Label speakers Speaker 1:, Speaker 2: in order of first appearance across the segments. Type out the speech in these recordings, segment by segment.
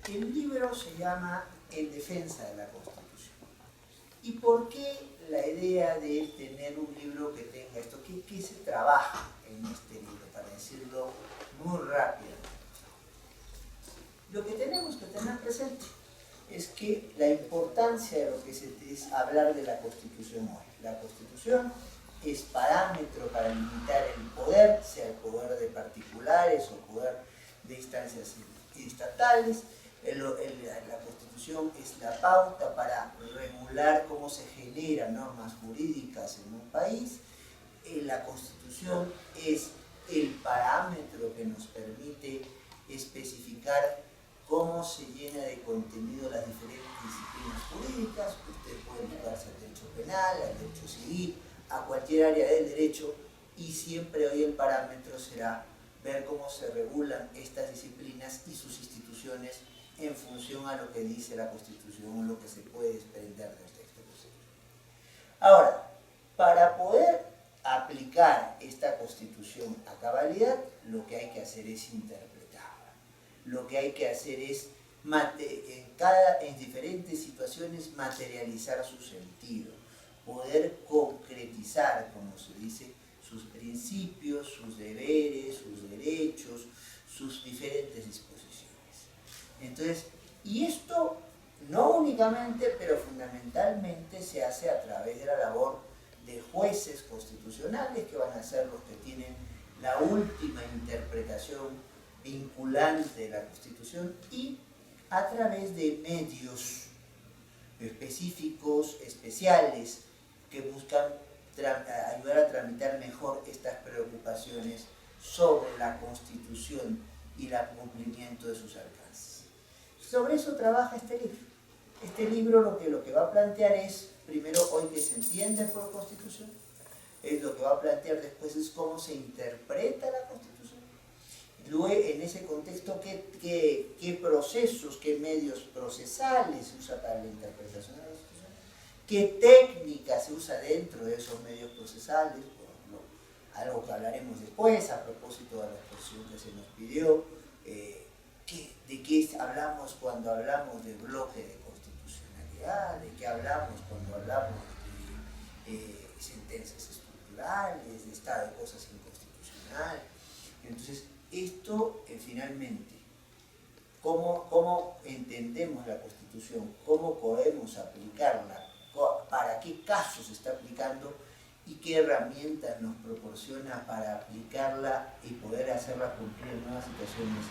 Speaker 1: El libro se llama En defensa de la Constitución. ¿Y por qué la idea de tener un libro que tenga esto? ¿Qué se trabaja en este libro? Para decirlo muy rápidamente. Lo que tenemos que tener presente es que la importancia de lo que es hablar de la Constitución hoy. La Constitución es parámetro para limitar el poder, sea el poder de particulares o poder de instancias estatales. La Constitución es la pauta para regular cómo se generan normas jurídicas en un país. La Constitución es el parámetro que nos permite especificar cómo se llena de contenido las diferentes disciplinas jurídicas. Usted puede dedicarse al derecho penal, al derecho civil, a cualquier área del derecho, y siempre hoy el parámetro será ver cómo se regulan estas disciplinas y sus instituciones en función a lo que dice la Constitución o lo que se puede desprender del texto constitucional. Ahora, para poder aplicar esta Constitución a cabalidad, lo que hay que hacer es interpretarla. Lo que hay que hacer es, en diferentes situaciones, materializar su sentido, poder concretizar, como se dice, sus principios, sus deberes, sus derechos, sus diferentes disposiciones. Entonces, y esto no únicamente, pero fundamentalmente se hace a través de la labor de jueces constitucionales, que van a ser los que tienen la última interpretación vinculante de la Constitución, y a través de medios específicos, especiales, que buscan ayudar a tramitar mejor estas preocupaciones sobre la Constitución y el cumplimiento de sus alcances. Sobre eso trabaja este libro. Este libro lo que va a plantear es, primero, hoy que se entiende por Constitución, es lo que va a plantear después es cómo se interpreta la Constitución. Luego, en ese contexto, qué procesos, qué medios procesales se usa para la interpretación de la Constitución, qué técnica se usa dentro de esos medios procesales, por ejemplo, algo que hablaremos después a propósito de la exposición que se nos pidió, de qué hablamos cuando hablamos de bloque de constitucionalidad, de qué hablamos cuando hablamos de sentencias estructurales, de estado de cosas inconstitucional. Entonces, esto finalmente, ¿cómo entendemos la Constitución? ¿Cómo podemos aplicarla? ¿Para qué casos se está aplicando? ¿Y qué herramientas nos proporciona para aplicarla y poder hacerla cumplir en nuevas situaciones?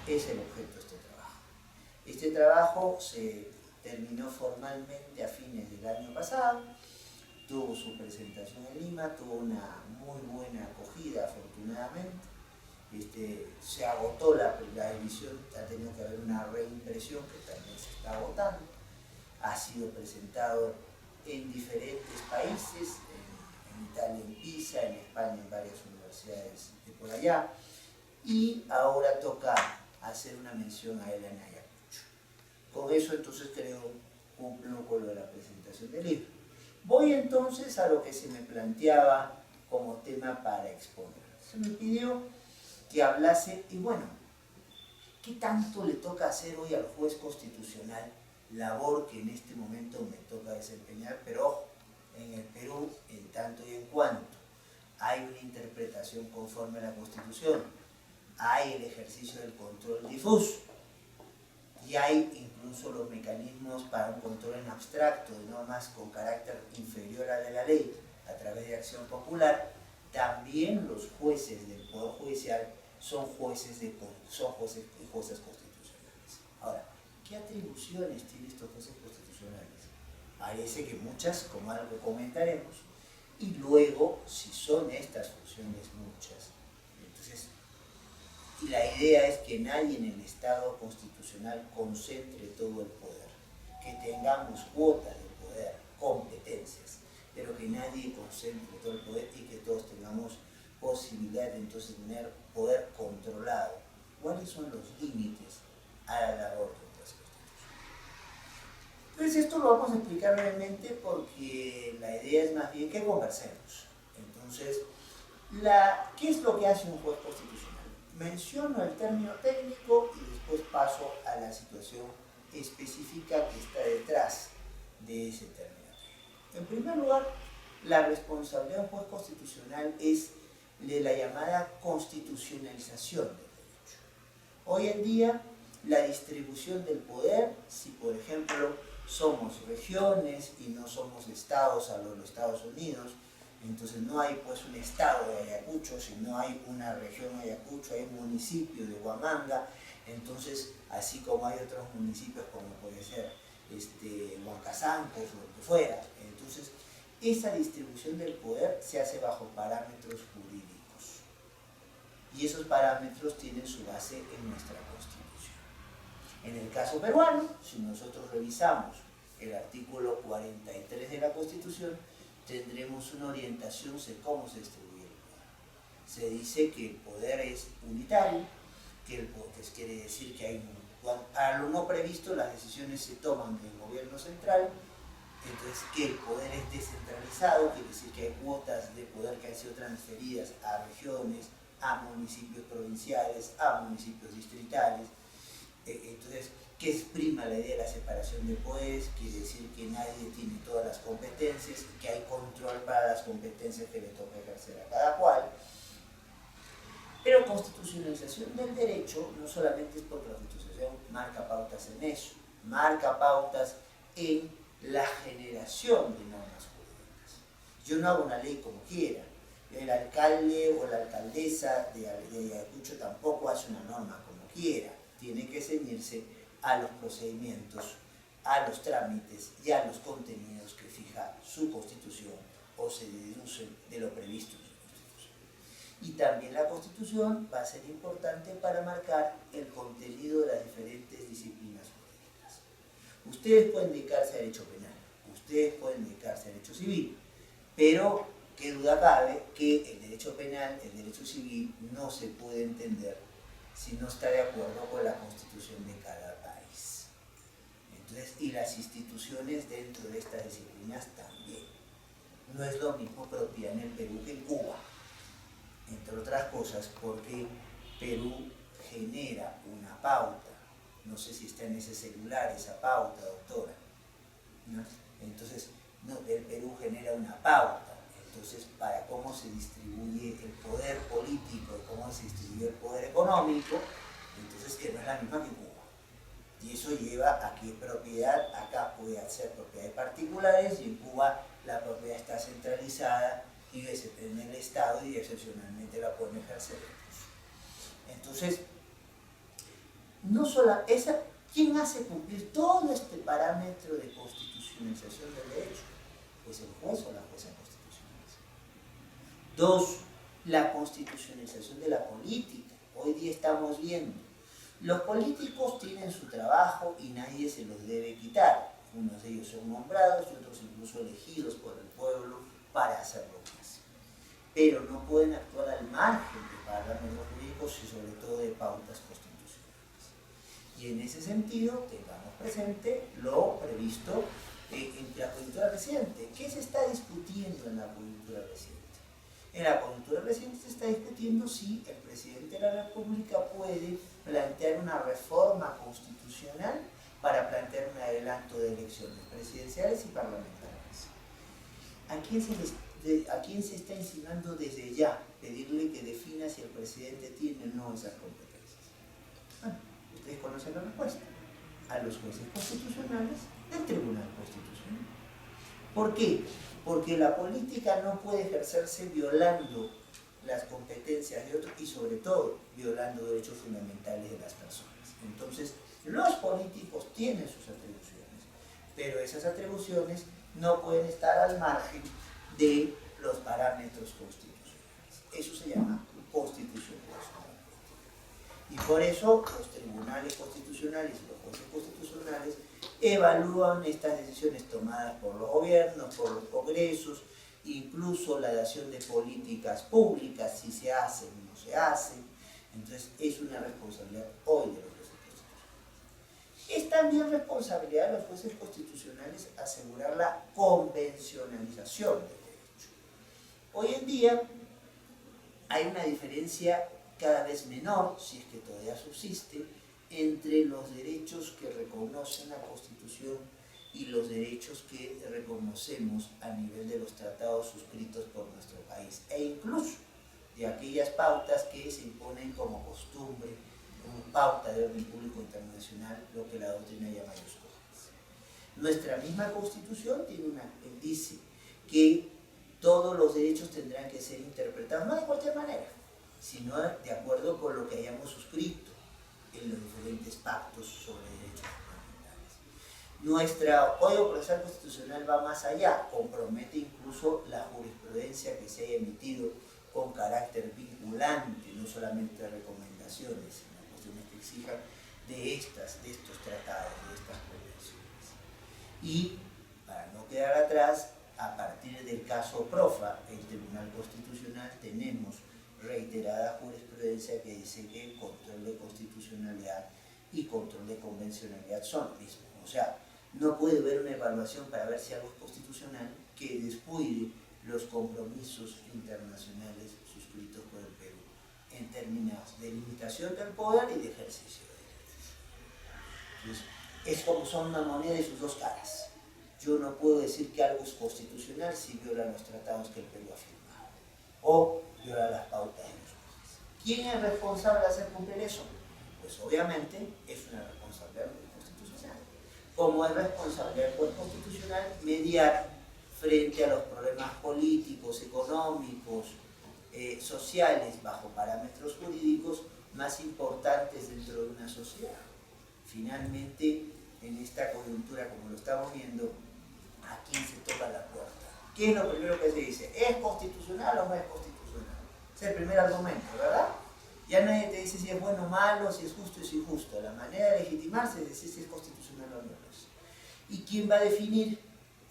Speaker 1: Es el objeto de este trabajo. Este trabajo se terminó formalmente a fines del año pasado, tuvo su presentación en Lima, tuvo una muy buena acogida, afortunadamente. Se agotó la edición, ha tenido que haber una reimpresión que también se está agotando. Ha sido presentado en diferentes países, en Italia en Pisa, en España en varias universidades de por allá, y ahora toca hacer una mención a él en Ayacucho. Con eso entonces creo cumplo con lo de la presentación del libro. Voy entonces a lo que se me planteaba como tema para exponer. Se me pidió que hablase, y bueno, ¿qué tanto le toca hacer hoy al juez constitucional? Labor que en este momento me toca desempeñar, pero ojo, en el Perú, en tanto y en cuanto hay una interpretación conforme a la Constitución, hay el ejercicio del control difuso, y hay incluso los mecanismos para un control en abstracto de normas con carácter inferior al de la ley a través de acción popular. También los jueces del Poder Judicial son jueces y juezas constitucionales. Ahora, ¿qué atribuciones tienen estos jueces constitucionales? Parece que muchas, como algo comentaremos, y luego, si son estas funciones muchas, entonces, y la idea es que nadie en el Estado constitucional concentre todo el poder, que tengamos cuotas de poder, competencias, pero que nadie concentre todo el poder y que todos tengamos posibilidad de entonces tener poder controlado. ¿Cuáles son los límites a la labor de otras constituciones? Entonces esto lo vamos a explicar brevemente porque la idea es más bien que conversemos. Entonces, ¿qué es lo que hace un juez constitucional? menciono el término técnico y después paso a la situación específica que está detrás de ese término técnico. En primer lugar, la responsabilidad de un juez constitucional es de la llamada constitucionalización del derecho. Hoy en día, la distribución del poder, si por ejemplo somos regiones y no somos estados a los Estados Unidos, entonces no hay pues un estado de Ayacucho, sino hay una región de Ayacucho, hay un municipio de Huamanga, entonces así como hay otros municipios como puede ser Huancazancos o lo que fuera, entonces esa distribución del poder se hace bajo parámetros jurídicos y esos parámetros tienen su base en nuestra Constitución. En el caso peruano, si nosotros revisamos el artículo 43 de la Constitución, tendremos una orientación de cómo se distribuye el poder. Se dice que el poder es unitario, que quiere decir que para lo no previsto las decisiones se toman del gobierno central, entonces que el poder es descentralizado, quiere decir que hay cuotas de poder que han sido transferidas a regiones, a municipios provinciales, a municipios distritales. Entonces, que exprima la idea de la separación de poderes, quiere decir que nadie tiene todas las competencias, que hay control para las competencias que le toca ejercer a cada cual. Pero constitucionalización del derecho no solamente es porque la Constitución marca pautas en eso, marca pautas en la generación de normas jurídicas. Yo no hago una ley como quiera, el alcalde o la alcaldesa de Ayacucho tampoco hace una norma como quiera, tiene que ceñirse a los procedimientos, a los trámites y a los contenidos que fija su Constitución o se deducen de lo previsto en su Constitución. Y también la Constitución va a ser importante para marcar el contenido de las diferentes disciplinas jurídicas. Ustedes pueden dedicarse a derecho penal, ustedes pueden dedicarse a derecho civil, pero qué duda cabe que el derecho penal, el derecho civil no se puede entender si no está de acuerdo con la Constitución de cada país. Entonces, y las instituciones dentro de estas disciplinas también. No es lo mismo propiedad en el Perú que en Cuba, entre otras cosas porque Perú genera una pauta. No sé si está en ese celular esa pauta, doctora, ¿no? Entonces, el Perú genera una pauta. Entonces, para cómo se distribuye el poder político y cómo se distribuye el poder económico, entonces que no es la misma que Cuba. Y eso lleva a que propiedad acá puede ser propiedad de particulares y en Cuba la propiedad está centralizada y depende del Estado y excepcionalmente la pueden ejercer ellos. Entonces, no solo ¿quién hace cumplir todo este parámetro de constitucionalización del derecho? Pues el juez o la jueza constitucional. Dos, la constitucionalización de la política. Hoy día estamos viendo, los políticos tienen su trabajo y nadie se los debe quitar. Unos de ellos son nombrados y otros incluso elegidos por el pueblo para hacer lo que hacen. Pero no pueden actuar al margen de parámetros jurídicos y sobre todo de pautas constitucionales. Y en ese sentido, tengamos presente lo previsto en la coyuntura reciente. ¿Qué se está discutiendo en la coyuntura reciente? En la coyuntura reciente se está discutiendo si el presidente de la República puede plantear una reforma constitucional para plantear un adelanto de elecciones presidenciales y parlamentarias. ¿A quién se está insinuando desde ya pedirle que defina si el presidente tiene o no esas competencias? Bueno, ustedes conocen la respuesta. A los jueces constitucionales del Tribunal Constitucional. ¿Por qué? Porque la política no puede ejercerse violando las competencias de otros y sobre todo violando derechos fundamentales de las personas. Entonces, los políticos tienen sus atribuciones, pero esas atribuciones no pueden estar al margen de los parámetros constitucionales. Eso se llama constitucionalidad. Y por eso los tribunales constitucionales y los jueces constitucionales evalúan estas decisiones tomadas por los gobiernos, por los congresos, incluso la dación de políticas públicas, si se hacen o no se hacen. Entonces es una responsabilidad hoy de los jueces constitucionales. Es también responsabilidad de los jueces constitucionales asegurar la convencionalización del derecho. Hoy en día hay una diferencia cada vez menor, si es que todavía subsiste, entre los derechos que reconoce la Constitución y los derechos que reconocemos a nivel de los tratados suscritos por nuestro país, e incluso de aquellas pautas que se imponen como costumbre, como pauta de orden público internacional, lo que la doctrina llama los códigos. Nuestra misma Constitución dice que todos los derechos tendrán que ser interpretados, no de cualquier manera, sino de acuerdo con lo que hayamos suscrito en los diferentes pactos sobre derechos fundamentales. Nuestro Código Procesal Constitucional va más allá, compromete incluso la jurisprudencia que se haya emitido con carácter vinculante, no solamente recomendaciones, sino cuestiones que exijan de estos tratados, de estas convenciones. Y, para no quedar atrás, a partir del caso Profa, el Tribunal Constitucional, tenemos reiterada jurisprudencia que dice que el control de constitucionalidad y control de convencionalidad son lo mismo. O sea, no puede haber una evaluación para ver si algo es constitucional que descuide los compromisos internacionales suscritos por el Perú en términos de limitación del poder y de ejercicio de derechos. Entonces, es como son una moneda y sus dos caras. Yo no puedo decir que algo es constitucional si viola los tratados que el Perú ha firmado o viola las pautas de los jueces. ¿Quién es responsable de hacer cumplir eso? Pues obviamente es una responsabilidad constitucional. Como es responsabilidad constitucional mediar frente a los problemas políticos, económicos, sociales, bajo parámetros jurídicos más importantes dentro de una sociedad. Finalmente, en esta coyuntura, como lo estamos viendo, ¿a quién se toca la puerta? ¿Qué es lo primero que se dice? ¿Es constitucional o no es constitucional? Es el primer argumento, ¿verdad? Ya nadie te dice si es bueno o malo, si es justo o si es injusto. La manera de legitimarse es decir si es constitucional o no es. ¿Y quién va a definir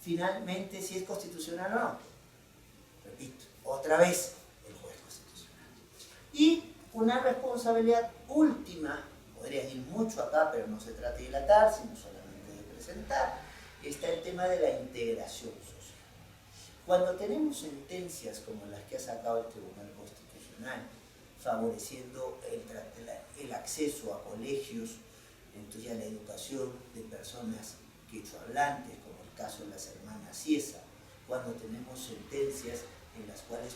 Speaker 1: finalmente si es constitucional o no? Repito, otra vez, el juez constitucional. Y una responsabilidad última, podría ir mucho acá, pero no se trata de dilatar, sino solamente de presentar, está el tema de la integración social. Cuando tenemos sentencias como las que ha sacado el Tribunal Constitucional, favoreciendo el acceso a colegios, entonces ya la educación de personas quechohablantes, como el caso de las hermanas Ciesa, cuando tenemos sentencias en las cuales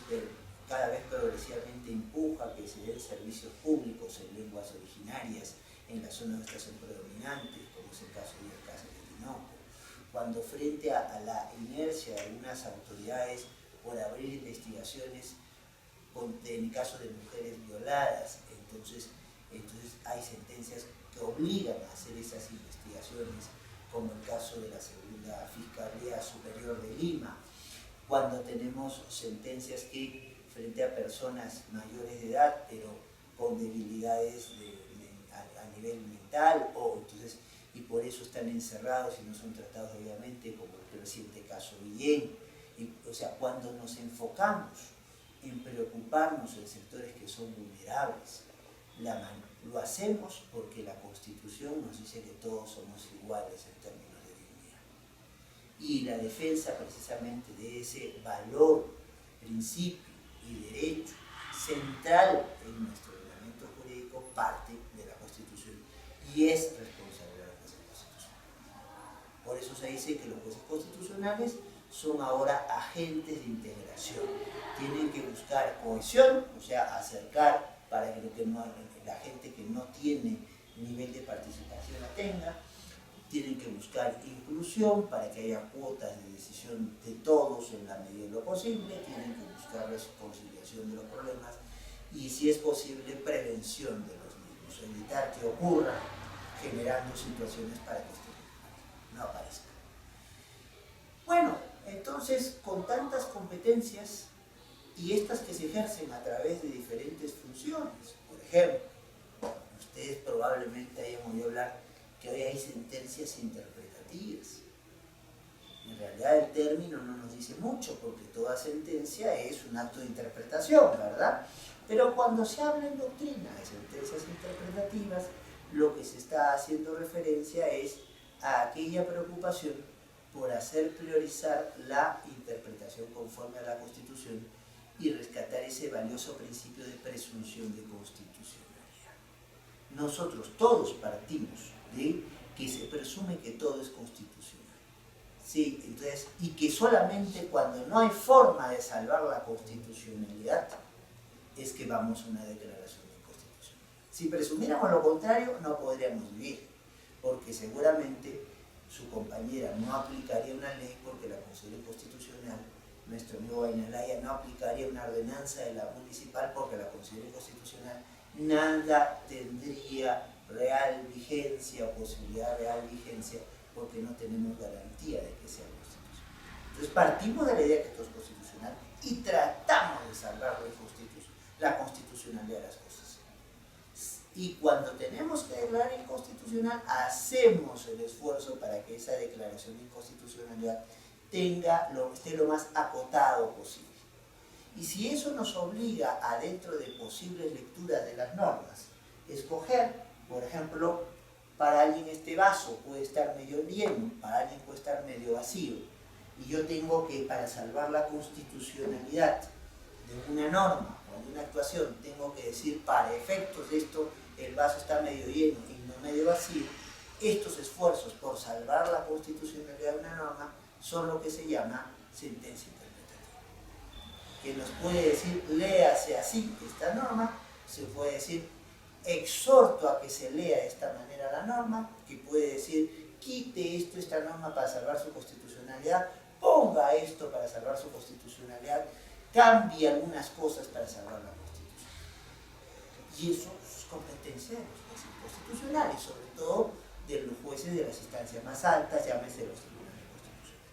Speaker 1: cada vez progresivamente empuja que se den servicios públicos en lenguas originarias en las zonas de extracción predominantes, como es el caso de Cáceres de Tinoco, cuando frente a la inercia de algunas autoridades por abrir investigaciones en el caso de mujeres violadas, entonces hay sentencias que obligan a hacer esas investigaciones, como el caso de la Segunda Fiscalía Superior de Lima, cuando tenemos sentencias que frente a personas mayores de edad, pero con debilidades a nivel mental, y por eso están encerrados y no son tratados debidamente, como el reciente caso Villén. O sea, cuando nos enfocamos en preocuparnos en sectores que son vulnerables, lo hacemos porque la Constitución nos dice que todos somos iguales en términos de dignidad. Y la defensa precisamente de ese valor, principio y derecho central en nuestro ordenamiento jurídico parte de la Constitución y es responsabilidad de los jueces constitucionales. Por eso se dice que los jueces constitucionales son ahora agentes de integración. Tienen que buscar cohesión, o sea, acercar para que la gente que no tiene nivel de participación la tenga. Tienen que buscar inclusión para que haya cuotas de decisión de todos en la medida de lo posible. Tienen que buscar conciliación de los problemas y, si es posible, prevención de los mismos. Evitar que ocurra generando situaciones para que esto no aparezca. Bueno, entonces, con tantas competencias y estas que se ejercen a través de diferentes funciones, por ejemplo, ustedes probablemente hayan oído hablar que hoy hay sentencias interpretativas. En realidad el término no nos dice mucho, porque toda sentencia es un acto de interpretación, ¿verdad? Pero cuando se habla en doctrina de sentencias interpretativas, lo que se está haciendo referencia es a aquella preocupación por hacer priorizar la interpretación conforme a la Constitución y rescatar ese ese valioso principio de presunción de constitucionalidad. Nosotros todos partimos de que se presume que todo es constitucional. Sí, entonces, y que solamente cuando no hay forma de salvar la constitucionalidad es que vamos a una declaración de inconstitucionalidad. Si presumiéramos lo contrario, no podríamos vivir, porque seguramente su compañera no aplicaría una ley porque la considera inconstitucional, nuestro amigo Bainalaya no aplicaría una ordenanza de la municipal porque la considera inconstitucional, nada tendría real vigencia o posibilidad de real vigencia porque no tenemos garantía de que sea constitucional. Entonces partimos de la idea que esto es constitucional y tratamos de salvar la constitucionalidad de las cosas. Y cuando tenemos que declarar inconstitucional, hacemos el esfuerzo para que esa declaración de inconstitucionalidad esté lo más acotado posible. Y si eso nos obliga a, dentro de posibles lecturas de las normas, escoger, por ejemplo, para alguien este vaso puede estar medio lleno, para alguien puede estar medio vacío, y yo tengo que, para salvar la constitucionalidad de una norma o de una actuación, tengo que decir, para efectos de esto, el vaso está medio lleno y no medio vacío, estos esfuerzos por salvar la constitucionalidad de una norma son lo que se llama sentencia interpretativa, que nos puede decir, léase así esta norma, se puede decir, exhorto a que se lea de esta manera la norma, que puede decir, quite esta norma para salvar su constitucionalidad, ponga esto para salvar su constitucionalidad, cambie algunas cosas para salvar la constitución. Y eso es competencia de los jueces constitucionales, sobre todo de los jueces de las instancias más altas, llámese los tribunales constitucionales.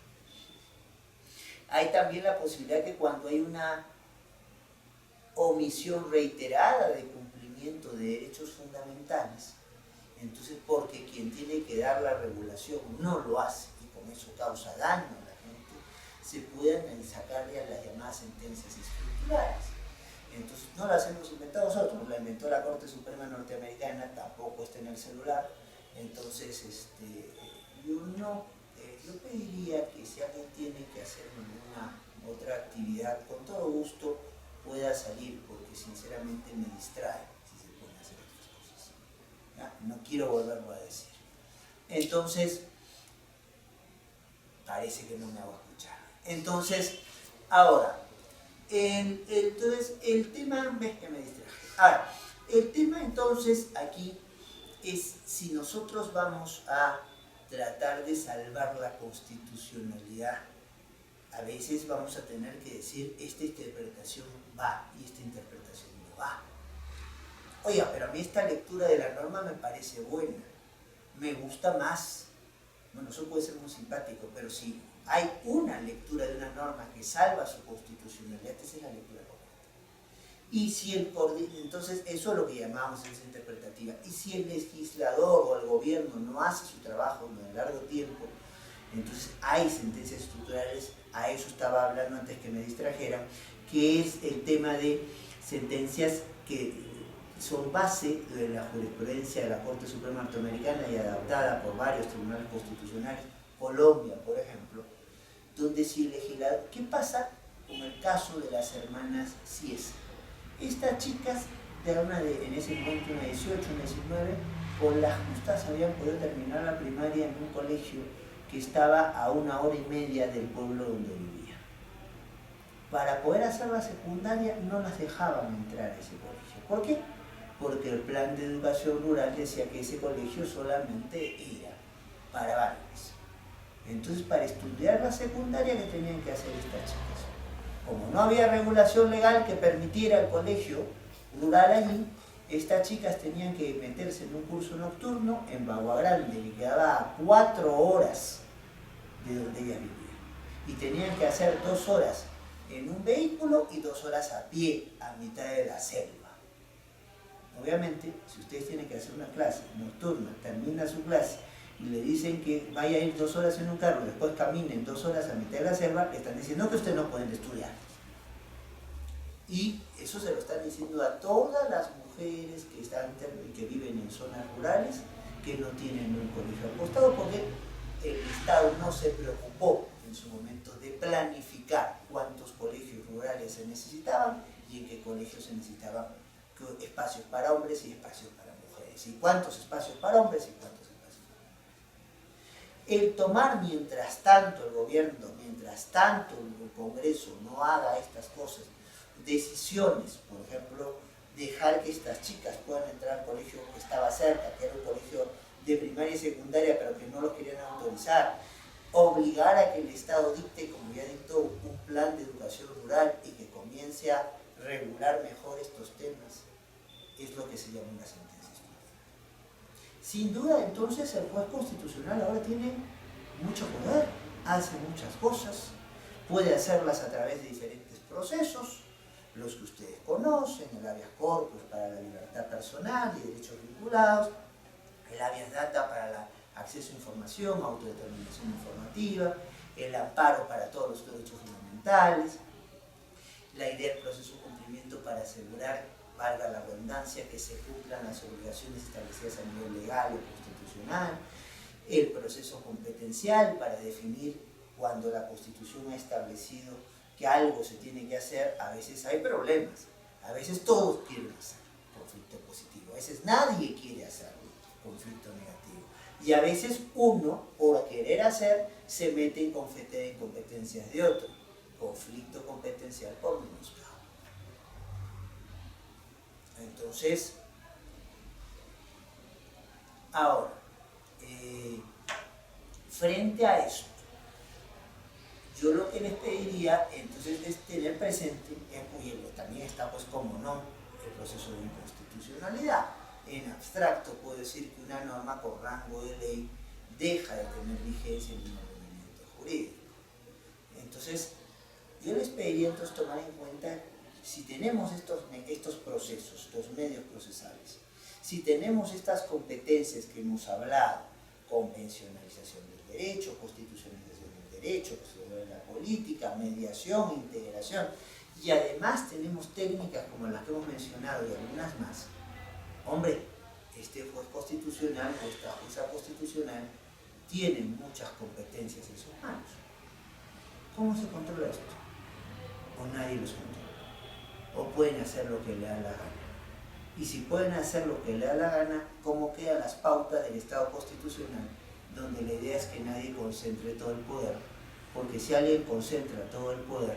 Speaker 1: Hay también la posibilidad que cuando hay una omisión reiterada de cumplimiento de derechos fundamentales, entonces porque quien tiene que dar la regulación no lo hace y con eso causa daño a la gente, se pueden sacarle a las llamadas sentencias estructurales. Entonces no las hemos inventado nosotros, la inventó la Corte Suprema norteamericana, tampoco está en el celular. Entonces yo pediría que si alguien tiene que hacer alguna otra actividad, con todo gusto pueda salir, porque sinceramente me distrae si se pueden hacer otras cosas. ¿Ya? No quiero volverlo a decir. Entonces, parece que no me hago escuchar. Entonces, ahora, entonces el tema, ves que me distraje. Ahora, el tema entonces aquí es si nosotros vamos a tratar de salvar la constitucionalidad, a veces vamos a tener que decir, esta interpretación va y esta interpretación no va. Oiga, pero a mí esta lectura de la norma me parece buena, me gusta más. Bueno, eso puede ser muy simpático, pero si hay una lectura de una norma que salva su constitucionalidad, esa es la lectura correcta. Y si entonces eso es lo que llamamos ciencia interpretativa. Y si el legislador o el gobierno no hace su trabajo en largo tiempo, entonces hay sentencias estructurales. A eso estaba hablando antes que me distrajeran, que es el tema de sentencias que son base de la jurisprudencia de la Corte Suprema norteamericana y adaptada por varios tribunales constitucionales, Colombia, por ejemplo, donde si el legislador... ¿Qué pasa con el caso de las hermanas Ciesa? Estas chicas, en ese momento una 18, una 19, con las justas habían podido terminar la primaria en un colegio que estaba a 1 hora y media del pueblo donde vivían. Para poder hacer la secundaria no las dejaban entrar a ese colegio. ¿Por qué? Porque el plan de educación rural decía que ese colegio solamente era para varones. Entonces, para estudiar la secundaria, ¿qué tenían que hacer estas chicas? Como no había regulación legal que permitiera el colegio rural allí, estas chicas tenían que meterse en un curso nocturno en Bagua Grande, que quedaba a 4 horas de donde ellas vivían. Y tenían que hacer 2 horas en un vehículo y 2 horas a pie, a mitad de la selva. Obviamente, si ustedes tienen que hacer una clase nocturna, termina su clase y le dicen que vaya a ir 2 horas en un carro, después caminen 2 horas a mitad de la selva, le están diciendo que ustedes no pueden estudiar. Y eso se lo están diciendo a todas las mujeres que viven en zonas rurales, que no tienen un colegio al costado, porque el Estado no se preocupó en su momento de planificar cuántos colegios rurales se necesitaban y en qué colegios se necesitaban espacios para hombres y espacios para mujeres, y cuántos espacios para hombres y cuántos espacios para mujeres. El tomar mientras tanto el gobierno, mientras tanto el Congreso no haga estas cosas, decisiones, por ejemplo, dejar que estas chicas puedan entrar al colegio que estaba cerca, que era un colegio de primaria y secundaria, pero que no los querían autorizar, obligar a que el Estado dicte, como ya dictó, un plan de educación rural y que comience a regular mejor estos temas, es lo que se llama una sentencia histórica. Sin duda, entonces, el juez constitucional ahora tiene mucho poder, hace muchas cosas, puede hacerlas a través de diferentes procesos, los que ustedes conocen, el habeas corpus para la libertad personal y derechos vinculados, el habeas data para el acceso a información, autodeterminación informativa, el amparo para todos los derechos fundamentales, la idea del proceso de cumplimiento para asegurar, valga la redundancia, que se cumplan las obligaciones establecidas a nivel legal o constitucional, el proceso competencial para definir cuando la Constitución ha establecido que algo se tiene que hacer. A veces hay problemas, a veces todos quieren hacer conflicto positivo, a veces nadie quiere hacer conflicto negativo, y a veces uno, por querer hacer, se mete en competencias de otro, conflicto competencial por menoscabo. Entonces, ahora, frente a esto, yo lo que les pediría entonces es tener presente, también está pues como no, el proceso de inconstitucionalidad. En abstracto puedo decir que una norma con rango de ley deja de tener vigencia en un ordenamiento jurídico. Entonces, yo les pediría entonces tomar en cuenta, si tenemos estos procesos, estos medios procesales, si tenemos estas competencias que hemos hablado, convencionalización del derecho, constitucionalización del derecho, de la política, mediación, integración, y además tenemos técnicas como las que hemos mencionado y algunas más, hombre, este juez constitucional o esta jueza constitucional tiene muchas competencias en sus manos. ¿Cómo se controla esto? O nadie los controla. O pueden hacer lo que le da la gana. Y si pueden hacer lo que le da la gana, ¿cómo quedan las pautas del Estado constitucional? Donde la idea es que nadie concentre todo el poder. Porque si alguien concentra todo el poder,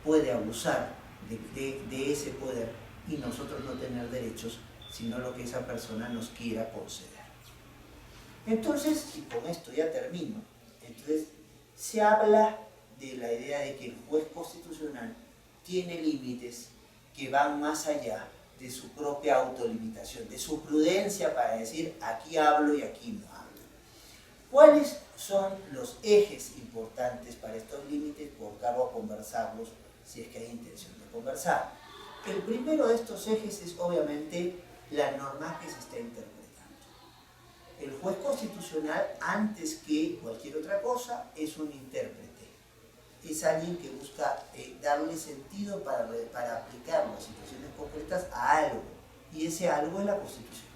Speaker 1: puede abusar de ese poder y nosotros no tener derechos, sino lo que esa persona nos quiera conceder. Entonces, y con esto ya termino, entonces se habla de la idea de que el juez constitucional tiene límites que van más allá de su propia autolimitación, de su prudencia para decir aquí hablo y aquí no hablo. ¿Cuáles son los ejes importantes para estos límites? Por cargo a conversarlos si es que hay intención de conversar. El primero de estos ejes es obviamente la norma que se está interpretando. El juez constitucional, antes que cualquier otra cosa, es un intérprete. Es alguien que busca darle sentido para aplicar las situaciones concretas a algo, y ese algo es la Constitución.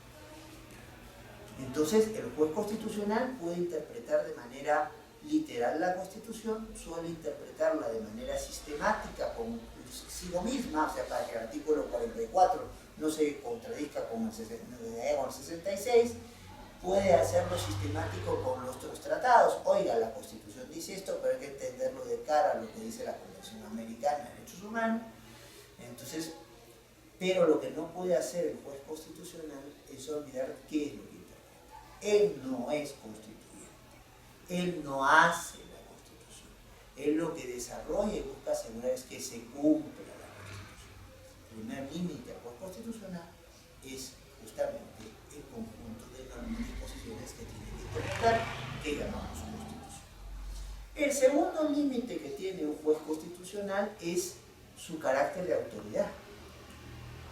Speaker 1: Entonces, el juez constitucional puede interpretar de manera literal la Constitución, suele interpretarla de manera sistemática consigo misma, o sea, para que el artículo 44 no se contradizca con el 66, puede hacerlo sistemático con los otros tratados. Oiga, la Constitución dice esto, pero hay que entenderlo de cara a lo que dice la Convención Americana de Derechos Humanos. Entonces, pero lo que no puede hacer el juez constitucional es olvidar qué es lo que interpreta. Él no es constituyente, él no hace la Constitución, él lo que desarrolla y busca asegurar es que se cumpla la Constitución. El primer límite al juez constitucional es justamente el conjunto de normas y disposiciones que tiene que interpretar, que llamamos Constitución. El segundo límite que tiene un juez constitucional es su carácter de autoridad,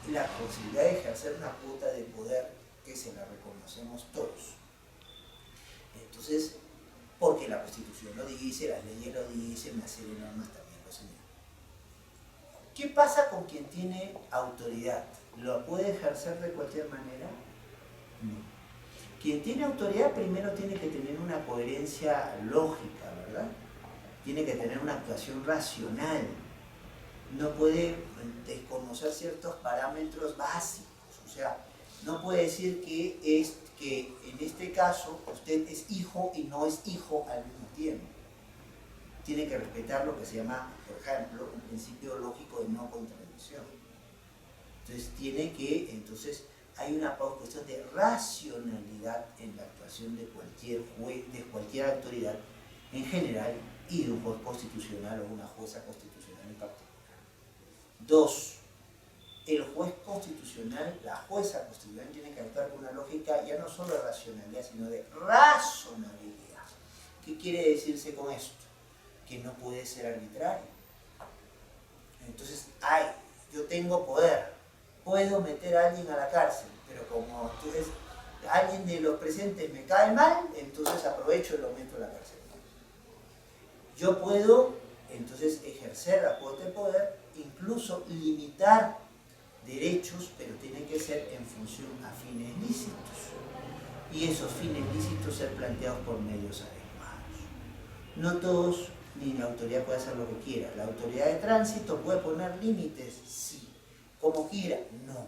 Speaker 1: la posibilidad de ejercer una cuota de poder que se la reconocemos todos. Entonces, porque la Constitución lo dice, las leyes lo dicen, una serie de normas también lo señalan. ¿Qué pasa con quien tiene autoridad? ¿Lo puede ejercer de cualquier manera? No. Quien tiene autoridad primero tiene que tener una coherencia lógica, ¿verdad? Tiene que tener una actuación racional. no puede desconocer ciertos parámetros básicos. O sea, no puede decir que en este caso usted es hijo y no es hijo al mismo tiempo. Tiene que respetar lo que se llama, por ejemplo, un principio lógico de no contradicción. Entonces hay una cuestión de racionalidad en la actuación de cualquier juez, de cualquier autoridad en general y de un juez constitucional o una jueza constitucional en particular. 2. El juez constitucional, la jueza constitucional tiene que actuar con una lógica ya no solo de racionalidad, sino de razonabilidad. ¿Qué quiere decirse con esto? Que no puede ser arbitrario. Entonces, yo tengo poder, puedo meter a alguien a la cárcel, pero como alguien de los presentes me cae mal, entonces aprovecho y lo meto a la cárcel. Yo puedo, entonces, ejercer la cuota de poder, incluso limitar derechos, pero tiene que ser en función a fines lícitos. Y esos fines lícitos ser planteados por medios adecuados. No todos, ni la autoridad puede hacer lo que quiera. La autoridad de tránsito puede poner límites, sí. Como quiera, no.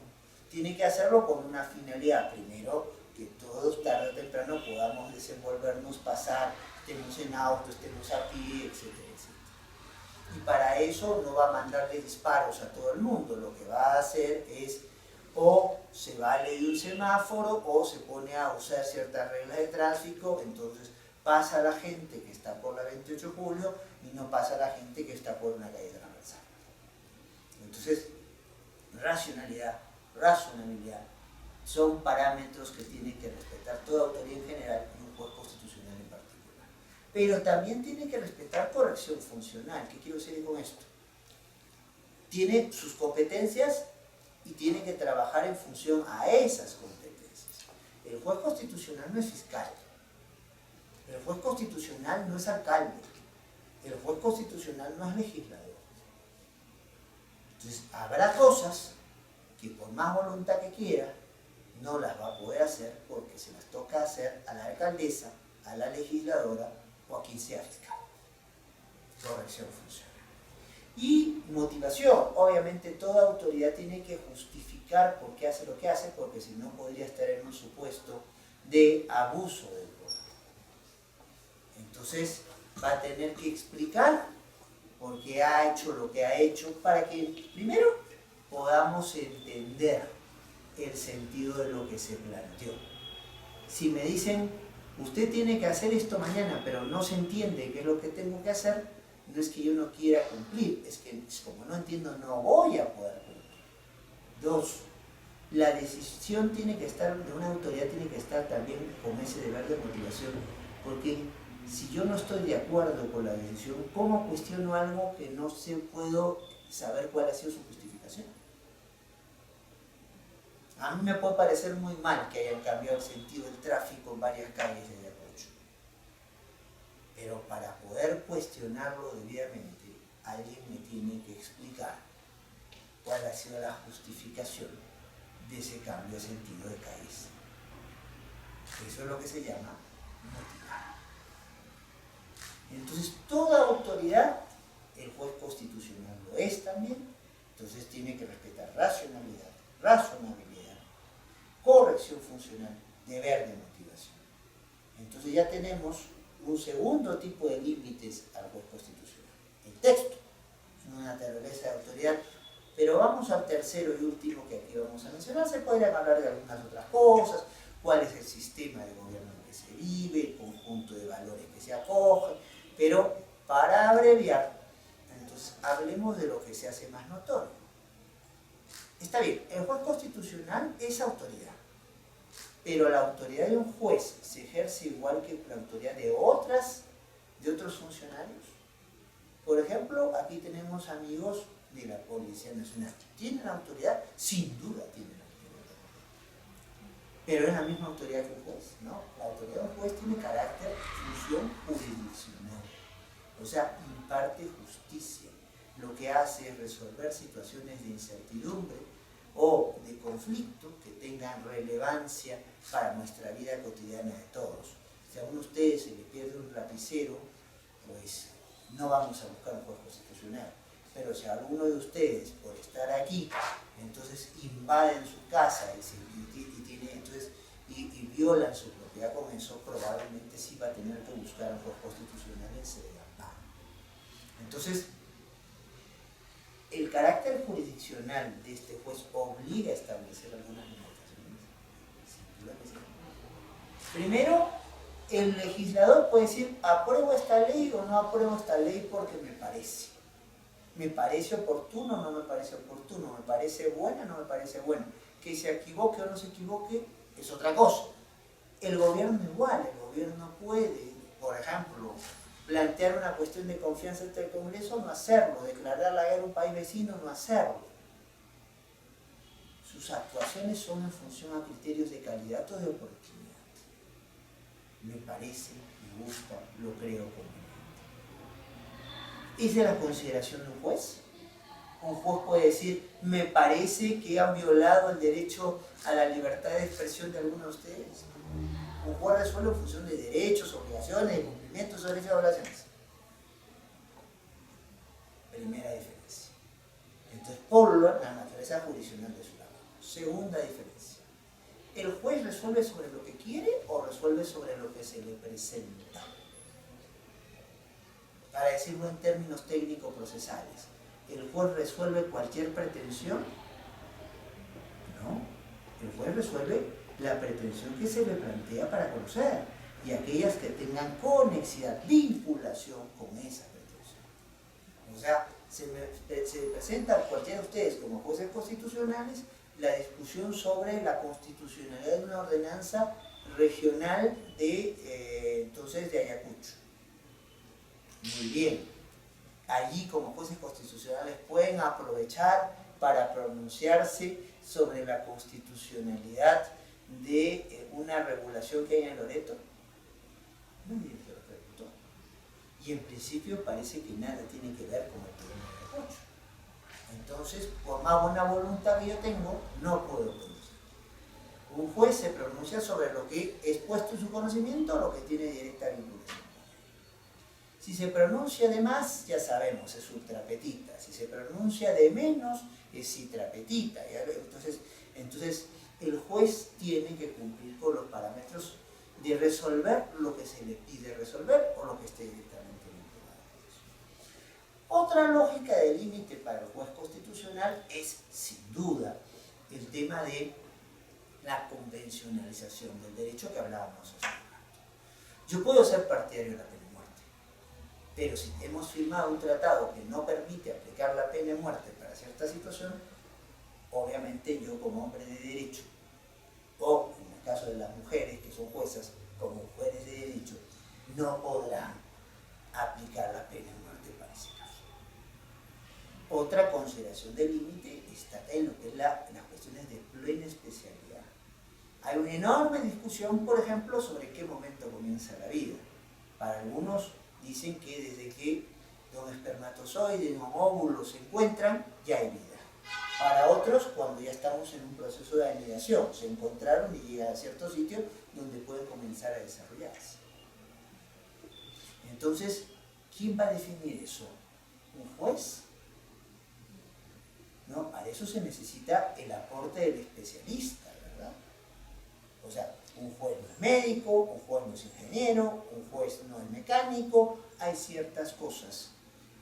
Speaker 1: Tiene que hacerlo con una finalidad. Primero, que todos tarde o temprano podamos desenvolvernos, pasar, estemos en auto, estemos a pie, etcétera, etcétera. Y para eso no va a mandarle disparos a todo el mundo. Lo que va a hacer es o se vale de un semáforo o se pone a usar ciertas reglas de tráfico. Entonces pasa la gente que está por la 28 de julio y no pasa la gente que está por una calle transversal. Entonces, racionalidad, razonabilidad son parámetros que tiene que respetar toda autoridad en general y un juez constitucional en particular. Pero también tiene que respetar corrección funcional. ¿Qué quiero decir con esto? Tiene sus competencias y tiene que trabajar en función a esas competencias. El juez constitucional no es fiscal. El juez constitucional no es alcalde. El juez constitucional no es legislador. Entonces, habrá cosas que por más voluntad que quiera, no las va a poder hacer porque se las toca hacer a la alcaldesa, a la legisladora o a quien sea fiscal. Corrección funcional. Y motivación. Obviamente toda autoridad tiene que justificar por qué hace lo que hace, porque si no podría estar en un supuesto de abuso del poder. Entonces va a tener que explicar por qué ha hecho lo que ha hecho para que primero podamos entender el sentido de lo que se planteó. Si me dicen, usted tiene que hacer esto mañana, pero no se entiende qué es lo que tengo que hacer, no es que yo no quiera cumplir, es que como no entiendo, no voy a poder cumplir. 2. La decisión tiene que estar, de una autoridad tiene que estar también con ese deber de motivación, porque si yo no estoy de acuerdo con la decisión, ¿cómo cuestiono algo que no puedo saber cuál ha sido su justificación? A mí me puede parecer muy mal que hayan cambiado el sentido del tráfico en varias calles de Ayacucho, pero para poder cuestionarlo debidamente, alguien me tiene que explicar cuál ha sido la justificación de ese cambio de sentido de calles. Eso es lo que se llama motivar. Entonces, toda autoridad, el juez constitucional lo es también, entonces tiene que respetar racionalidad, razonabilidad, corrección funcional, deber de motivación. Entonces ya tenemos un segundo tipo de límites al juez constitucional. El texto, una naturaleza de autoridad, pero vamos al tercero y último que aquí vamos a mencionar. Se podrían hablar de algunas otras cosas, cuál es el sistema de gobierno en que se vive, el conjunto de valores que se acoge, pero para abreviar, entonces hablemos de lo que se hace más notorio. Está bien, el juez constitucional es autoridad, pero la autoridad de un juez se ejerce igual que la autoridad de otros funcionarios. Por ejemplo, aquí tenemos amigos de la Policía Nacional. ¿Tienen autoridad? Sin duda tienen autoridad. Pero es la misma autoridad que un juez, ¿no? La autoridad de un juez tiene carácter, función jurisdiccional. O sea, imparte justicia. Lo que hace es resolver situaciones de incertidumbre o de conflicto que tengan relevancia para nuestra vida cotidiana de todos. Si a uno de ustedes se le pierde un lapicero, pues no vamos a buscar un juez constitucional. Pero si alguno de ustedes, por estar aquí, entonces invaden su casa y violan su propiedad con eso, probablemente sí va a tener que buscar un juez constitucional en sede de amparo. Entonces, el carácter jurisdiccional de este juez obliga a establecer algunas limitaciones. Sin duda que sí. Primero, el legislador puede decir, apruebo esta ley o no apruebo esta ley porque me parece. Me parece oportuno o no me parece oportuno, me parece buena o no me parece buena. Que se equivoque o no se equivoque es otra cosa. El gobierno igual, el gobierno puede, por ejemplo, plantear una cuestión de confianza ante el Congreso, no hacerlo, declarar la guerra a un país vecino, no hacerlo. Sus actuaciones son en función a criterios de calidad o de oportunidad. Me parece, me gusta, lo creo conveniente. ¿Esa es la consideración de un juez? Un juez puede decir, me parece que han violado el derecho a la libertad de expresión de alguno de ustedes. Un juez resuelve en función de derechos, obligaciones, de cumplimientos de derechos y obligaciones. Primera diferencia. Entonces, por la naturaleza jurisdiccional de su lado. Segunda diferencia. ¿El juez resuelve sobre lo que quiere o resuelve sobre lo que se le presenta? Para decirlo en términos técnico-procesales, ¿el juez resuelve cualquier pretensión? No. El juez resuelve la pretensión que se le plantea para conocer y aquellas que tengan conexidad, vinculación con esa pretensión. O sea, se presenta a cualquiera de ustedes como jueces constitucionales la discusión sobre la constitucionalidad de una ordenanza regional de Ayacucho. Muy bien. Allí como jueces constitucionales pueden aprovechar para pronunciarse sobre la constitucionalidad de una regulación que hay en Loreto. No me dice lo preguntó. Y en principio parece que nada tiene que ver con el problema de Ayacucho. Entonces, por más buena voluntad que yo tengo, no puedo pronunciar. Un juez se pronuncia sobre lo que es puesto en su conocimiento o lo que tiene directa vinculación. Si se pronuncia de más, ya sabemos, es ultrapetita. Si se pronuncia de menos, es citrapetita. Entonces, el juez tiene que cumplir con los parámetros de resolver lo que se le pide resolver o lo que esté directamente vinculado a eso. Otra lógica de límite para el juez constitucional es, sin duda, el tema de la convencionalización del derecho que hablábamos hace un rato. Yo puedo ser partidario de la pena de muerte, pero si hemos firmado un tratado que no permite aplicar la pena de muerte para cierta situación, obviamente yo como hombre de derecho, o en el caso de las mujeres que son juezas, como mujeres de derecho, no podrán aplicar la pena de muerte para ese caso. Otra consideración de límite está en lo que es las cuestiones de plena especialidad. Hay una enorme discusión, por ejemplo, sobre qué momento comienza la vida. Para algunos dicen que desde que un espermatozoide y un óvulo se encuentran, ya hay vida. Para otros, cuando ya estamos en un proceso de anidación, se encontraron y llegan a cierto sitio donde pueden comenzar a desarrollarse. Entonces, ¿quién va a definir eso? ¿Un juez? No, para eso se necesita el aporte del especialista, ¿verdad? O sea, un juez no es médico, un juez no es ingeniero, un juez no es mecánico. Hay ciertas cosas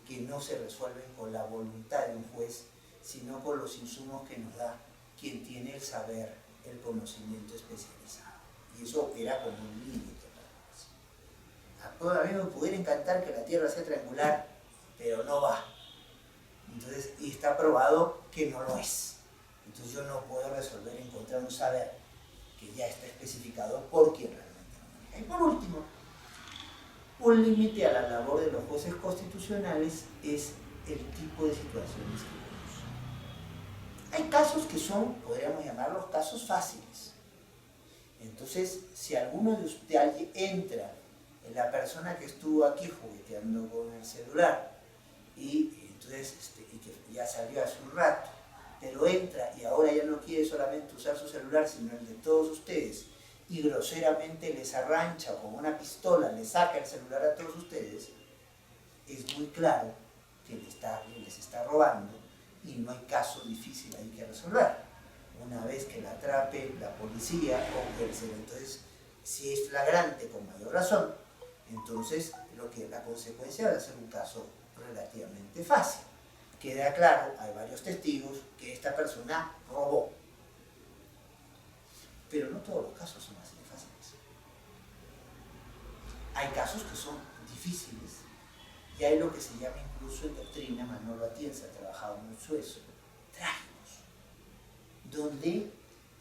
Speaker 1: que no se resuelven con la voluntad de un juez, sino con los insumos que nos da quien tiene el saber, el conocimiento especializado. Y eso opera como un límite para nosotros. A mí me pudiera encantar que la Tierra sea triangular, pero no va. Entonces, y está probado que no lo es. Entonces yo no puedo resolver encontrar un saber que ya está especificado por quien realmente lo maneja. Y por último, un límite a la labor de los jueces constitucionales es el tipo de situaciones que vemos. Hay casos que son, podríamos llamarlos casos fáciles. Entonces, si alguno de ustedes entra, la persona que estuvo aquí jugueteando con el celular, y que ya salió hace un rato, pero entra y ahora ya no quiere solamente usar su celular, sino el de todos ustedes, y groseramente les arrancha o con una pistola les saca el celular a todos ustedes, es muy claro que les está robando y no hay caso difícil ahí que resolver. Una vez que la atrape la policía o que entonces si es flagrante con mayor razón, entonces la consecuencia va a ser un caso relativamente fácil. Queda claro, hay varios testigos, que esta persona robó. Pero no todos los casos son así de fáciles. Hay casos que son difíciles y hay lo que se llama incluso en doctrina, Manolo Atienza ha trabajado mucho eso, trágicos, donde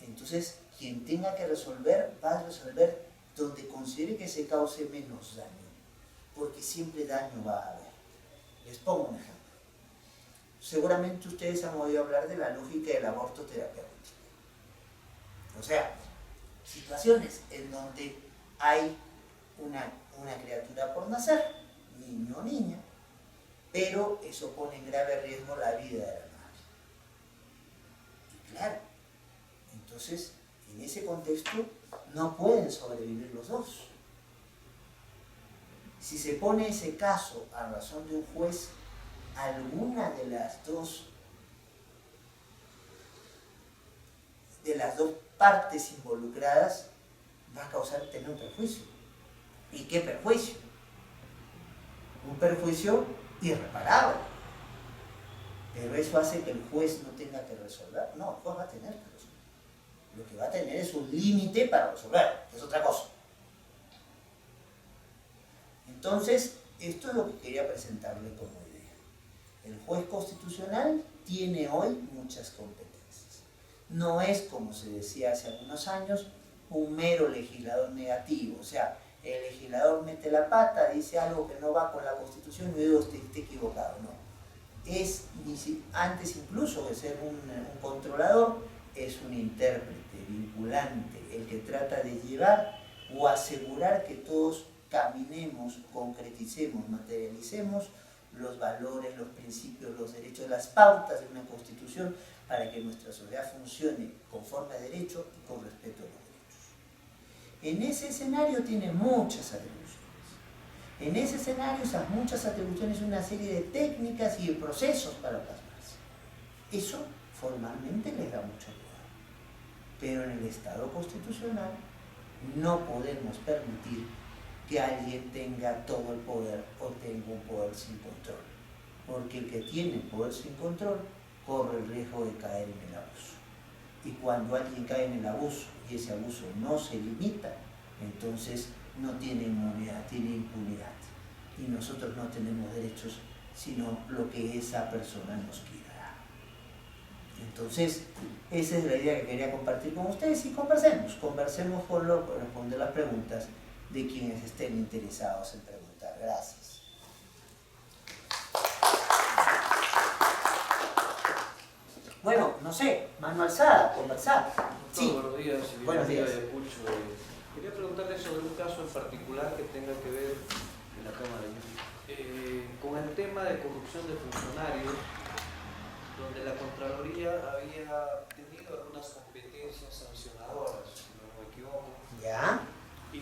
Speaker 1: entonces quien tenga que resolver va a resolver donde considere que se cause menos daño, porque siempre daño va a haber. Les pongo un ejemplo. Seguramente ustedes han oído hablar de la lógica del aborto terapéutico. O sea, situaciones en donde hay una criatura por nacer, niño o niña, pero eso pone en grave riesgo la vida de la madre. Y claro, entonces, en ese contexto no pueden sobrevivir los dos. Si se pone ese caso a razón de un juez, alguna de las dos partes involucradas va a tener un perjuicio. ¿Y qué perjuicio? Un perjuicio irreparable. Pero eso hace que el juez no tenga que resolver. No, el juez va a tener que resolver. Lo que va a tener es un límite para resolver, que es otra cosa. Entonces, esto es lo que quería presentarle como idea. El juez constitucional tiene hoy muchas competencias. No es, como se decía hace algunos años, un mero legislador negativo. O sea, el legislador mete la pata, dice algo que no va con la Constitución y digo, esté equivocado. No. Es, antes incluso de ser un controlador, es un intérprete, vinculante, el que trata de llevar o asegurar que todos caminemos, concreticemos, materialicemos los valores, los principios, los derechos, las pautas de una Constitución para que nuestra sociedad funcione conforme a derecho y con respeto a los derechos. En ese escenario tiene muchas atribuciones. En ese escenario esas muchas atribuciones, una serie de técnicas y de procesos para plasmarse. Eso formalmente les da mucho poder. Pero en el Estado constitucional no podemos permitir que alguien tenga todo el poder o tenga un poder sin control. Porque el que tiene poder sin control corre el riesgo de caer en el abuso. Y cuando alguien cae en el abuso y ese abuso no se limita, entonces no tiene inmunidad, tiene impunidad. Y nosotros no tenemos derechos, sino lo que esa persona nos quiera dar. Entonces, esa es la idea que quería compartir con ustedes y conversemos por responder las preguntas de quienes estén interesados en preguntar. Gracias. Bueno, no sé, mano alzada, conversar. Sí.
Speaker 2: Buenos días,
Speaker 1: buenos días.
Speaker 2: Quería preguntarle sobre un caso en particular que tenga que ver en la Cámara con el tema de corrupción de funcionarios, donde la Contraloría había tenido algunas competencias sancionadoras, si no me equivoco.
Speaker 1: ¿Ya?
Speaker 2: Y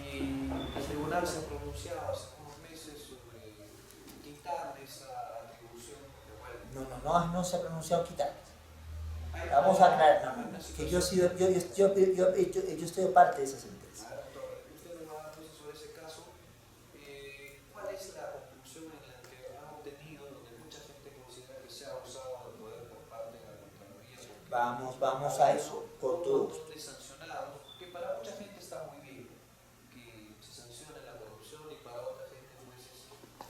Speaker 2: el tribunal se ha pronunciado hace unos meses sobre quitarle esa atribución.
Speaker 1: No se ha pronunciado quitar. Vamos a aclarar, que yo estoy parte de esa sentencia.
Speaker 2: Usted nos va a dar sobre ese caso. ¿Cuál es la conclusión en la que han obtenido, donde mucha gente considera que se ha abusado de poder por parte de la Contraloría?
Speaker 1: Vamos a eso, con todo gusto.
Speaker 2: De sancionados, que para mucha gente está muy bien que se sancione la corrupción y para otra gente pues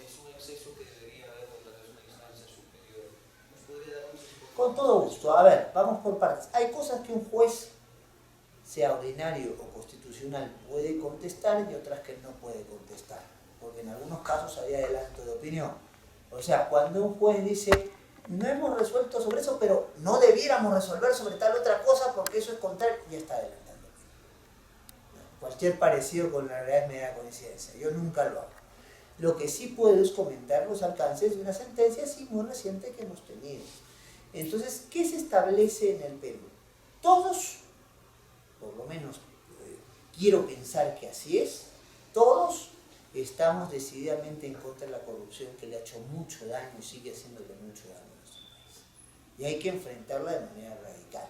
Speaker 2: es un exceso que debería haber contra una instancia superior. ¿Nos podría dar un...
Speaker 1: Con todo gusto. A ver, vamos por partes. Hay cosas que un juez, sea ordinario o constitucional, puede contestar y otras que no puede contestar. Porque en algunos casos hay adelanto de opinión. O sea, cuando un juez dice, no hemos resuelto sobre eso, pero no debiéramos resolver sobre tal otra cosa porque eso es contrario, ya está adelantando. Cualquier parecido con la realidad es mera coincidencia. Yo nunca lo hago. Lo que sí puedo es comentar los alcances de una sentencia así muy reciente que hemos tenido. Entonces, ¿qué se establece en el Perú? Todos, por lo menos quiero pensar que así es, todos estamos decididamente en contra de la corrupción, que le ha hecho mucho daño y sigue haciéndole mucho daño a nuestro país. Y hay que enfrentarla de manera radical.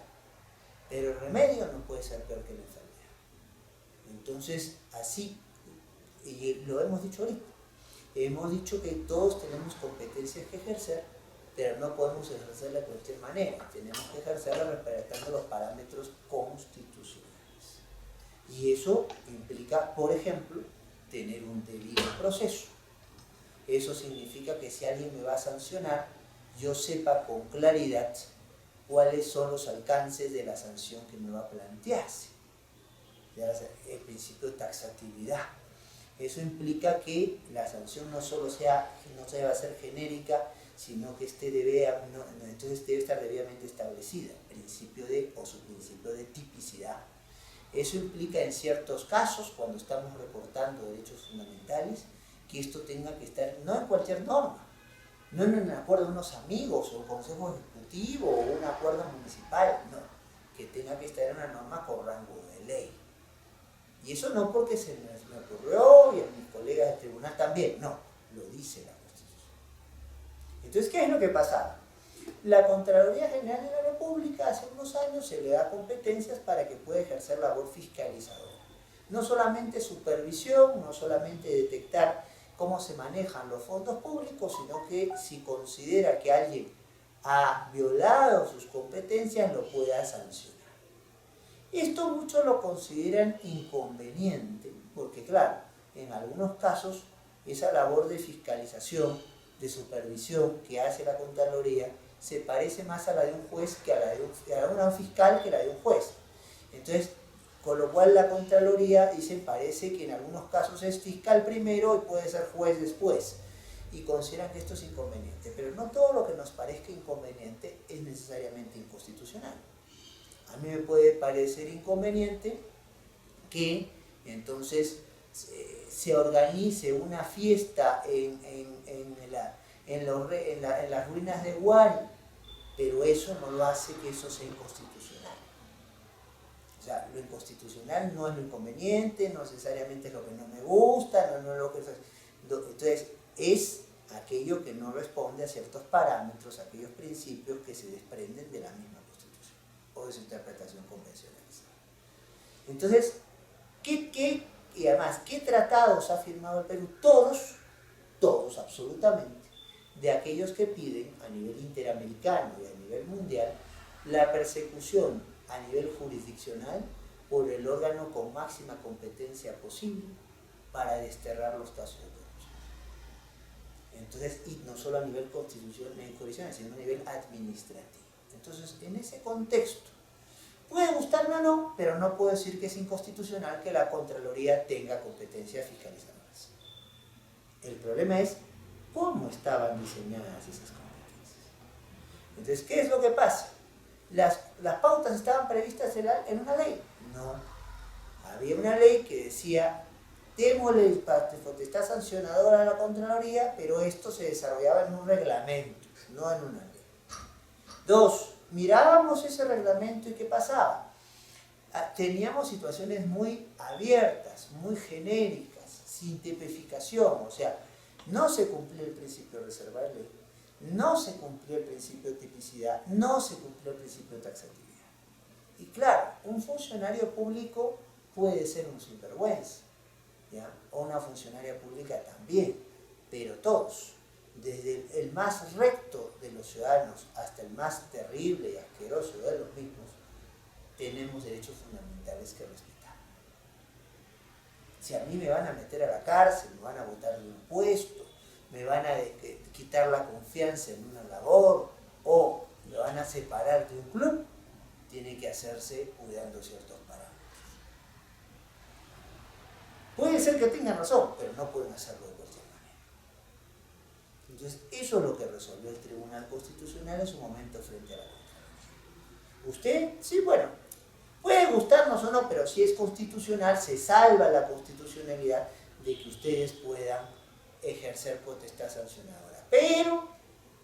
Speaker 1: Pero el remedio no puede ser peor que la enfermedad. Entonces, así, y lo hemos dicho ahorita, hemos dicho que todos tenemos competencias que ejercer, pero no podemos ejercerla de cualquier manera. Tenemos que ejercerla respetando los parámetros constitucionales. Y eso implica, por ejemplo, tener un debido proceso. Eso significa que si alguien me va a sancionar, yo sepa con claridad cuáles son los alcances de la sanción que me va a plantearse. El principio de taxatividad. Eso implica que la sanción no solo no debe ser genérica, sino que entonces debe estar debidamente establecida, o su principio de tipicidad. Eso implica en ciertos casos, cuando estamos reportando derechos fundamentales, que esto tenga que estar no en cualquier norma, no en un acuerdo de unos amigos o un consejo ejecutivo o un acuerdo municipal, no, que tenga que estar en una norma con rango de ley. Y eso no porque se me ocurrió y a mis colegas del tribunal también, no, lo dice la Constitución. Entonces, ¿qué es lo que pasa? La Contraloría General de la República hace unos años se le da competencias para que pueda ejercer labor fiscalizadora. No solamente supervisión, no solamente detectar cómo se manejan los fondos públicos, sino que si considera que alguien ha violado sus competencias, lo pueda sancionar. Esto muchos lo consideran inconveniente, porque claro, en algunos casos esa labor de fiscalización, de supervisión que hace la Contraloría se parece más a la de un juez que a la de un fiscal que a la de un juez. Entonces, con lo cual la Contraloría dice, parece que en algunos casos es fiscal primero y puede ser juez después. Y consideran que esto es inconveniente. Pero no todo lo que nos parezca inconveniente es necesariamente inconstitucional. A mí me puede parecer inconveniente que entonces se organice una fiesta en las ruinas de Huari, pero eso no lo hace que eso sea inconstitucional. O sea, lo inconstitucional no es lo inconveniente, no necesariamente es lo que no me gusta, no es lo que... Entonces, es aquello que no responde a ciertos parámetros, aquellos principios que se desprenden de la misma Constitución o de su interpretación convencionalizada. Entonces, y además, ¿qué tratados ha firmado el Perú? Todos absolutamente, de aquellos que piden a nivel interamericano y a nivel mundial la persecución a nivel jurisdiccional por el órgano con máxima competencia posible para desterrar los casos de corrupción. Entonces, y no solo a nivel jurisdiccional, sino a nivel administrativo. Entonces, en ese contexto, puede gustarme o no, pero no puedo decir que es inconstitucional que la Contraloría tenga competencias fiscalizadoras. El problema es cómo estaban diseñadas esas competencias. Entonces, ¿qué es lo que pasa? ¿Las pautas estaban previstas en una ley? No. Había una ley que decía, démosle potestad sancionadora a la Contraloría, pero esto se desarrollaba en un reglamento, no en una ley. 2. Mirábamos ese reglamento y ¿qué pasaba? Teníamos situaciones muy abiertas, muy genéricas, sin tipificación, o sea, no se cumplía el principio de reserva de ley, no se cumplía el principio de tipicidad, no se cumplió el principio de taxatividad. Y claro, un funcionario público puede ser un sinvergüenza, ¿ya? O una funcionaria pública también, pero todos, desde el más recto de los ciudadanos hasta el más terrible y asqueroso de los mismos, tenemos derechos fundamentales que respetar. Si a mí me van a meter a la cárcel, me van a botar de un puesto, me van a quitar la confianza en una labor o me van a separar de un club, tiene que hacerse cuidando ciertos parámetros. Puede ser que tengan razón, pero no pueden hacerlo de cualquier manera. Entonces, eso es lo que resolvió el Tribunal Constitucional en su momento frente a la Contraloría. Usted, sí, bueno, puede gustarnos o no, pero si es constitucional, se salva la constitucionalidad de que ustedes puedan ejercer potestad sancionadora. Pero,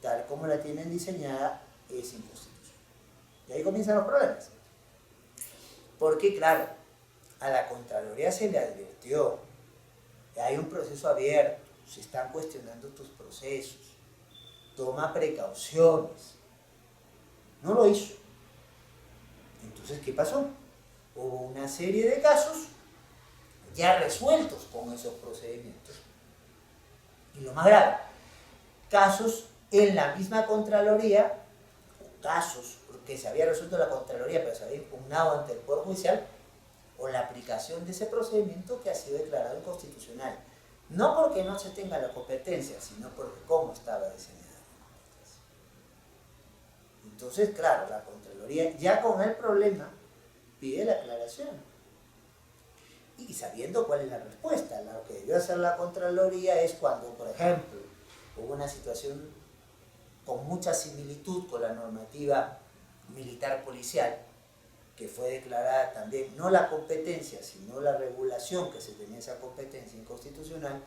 Speaker 1: tal como la tienen diseñada, es inconstitucional. Y ahí comienzan los problemas. Porque, claro, a la Contraloría se le advirtió hay un proceso abierto, se están cuestionando tus procesos, toma precauciones. No lo hizo. Entonces, ¿qué pasó? Hubo una serie de casos ya resueltos con esos procedimientos. Y lo más grave, casos en la misma Contraloría, casos que se había resuelto en la Contraloría pero se había impugnado ante el Poder Judicial, o la aplicación de ese procedimiento que ha sido declarado inconstitucional. No porque no se tenga la competencia, sino porque cómo estaba diseñada la competencia. Entonces, claro, la Contraloría ya con el problema pide la aclaración. Y sabiendo cuál es la respuesta, lo que debió hacer la Contraloría es cuando, por ejemplo, hubo una situación con mucha similitud con la normativa militar policial, que fue declarada también, no la competencia, sino la regulación que se tenía esa competencia inconstitucional,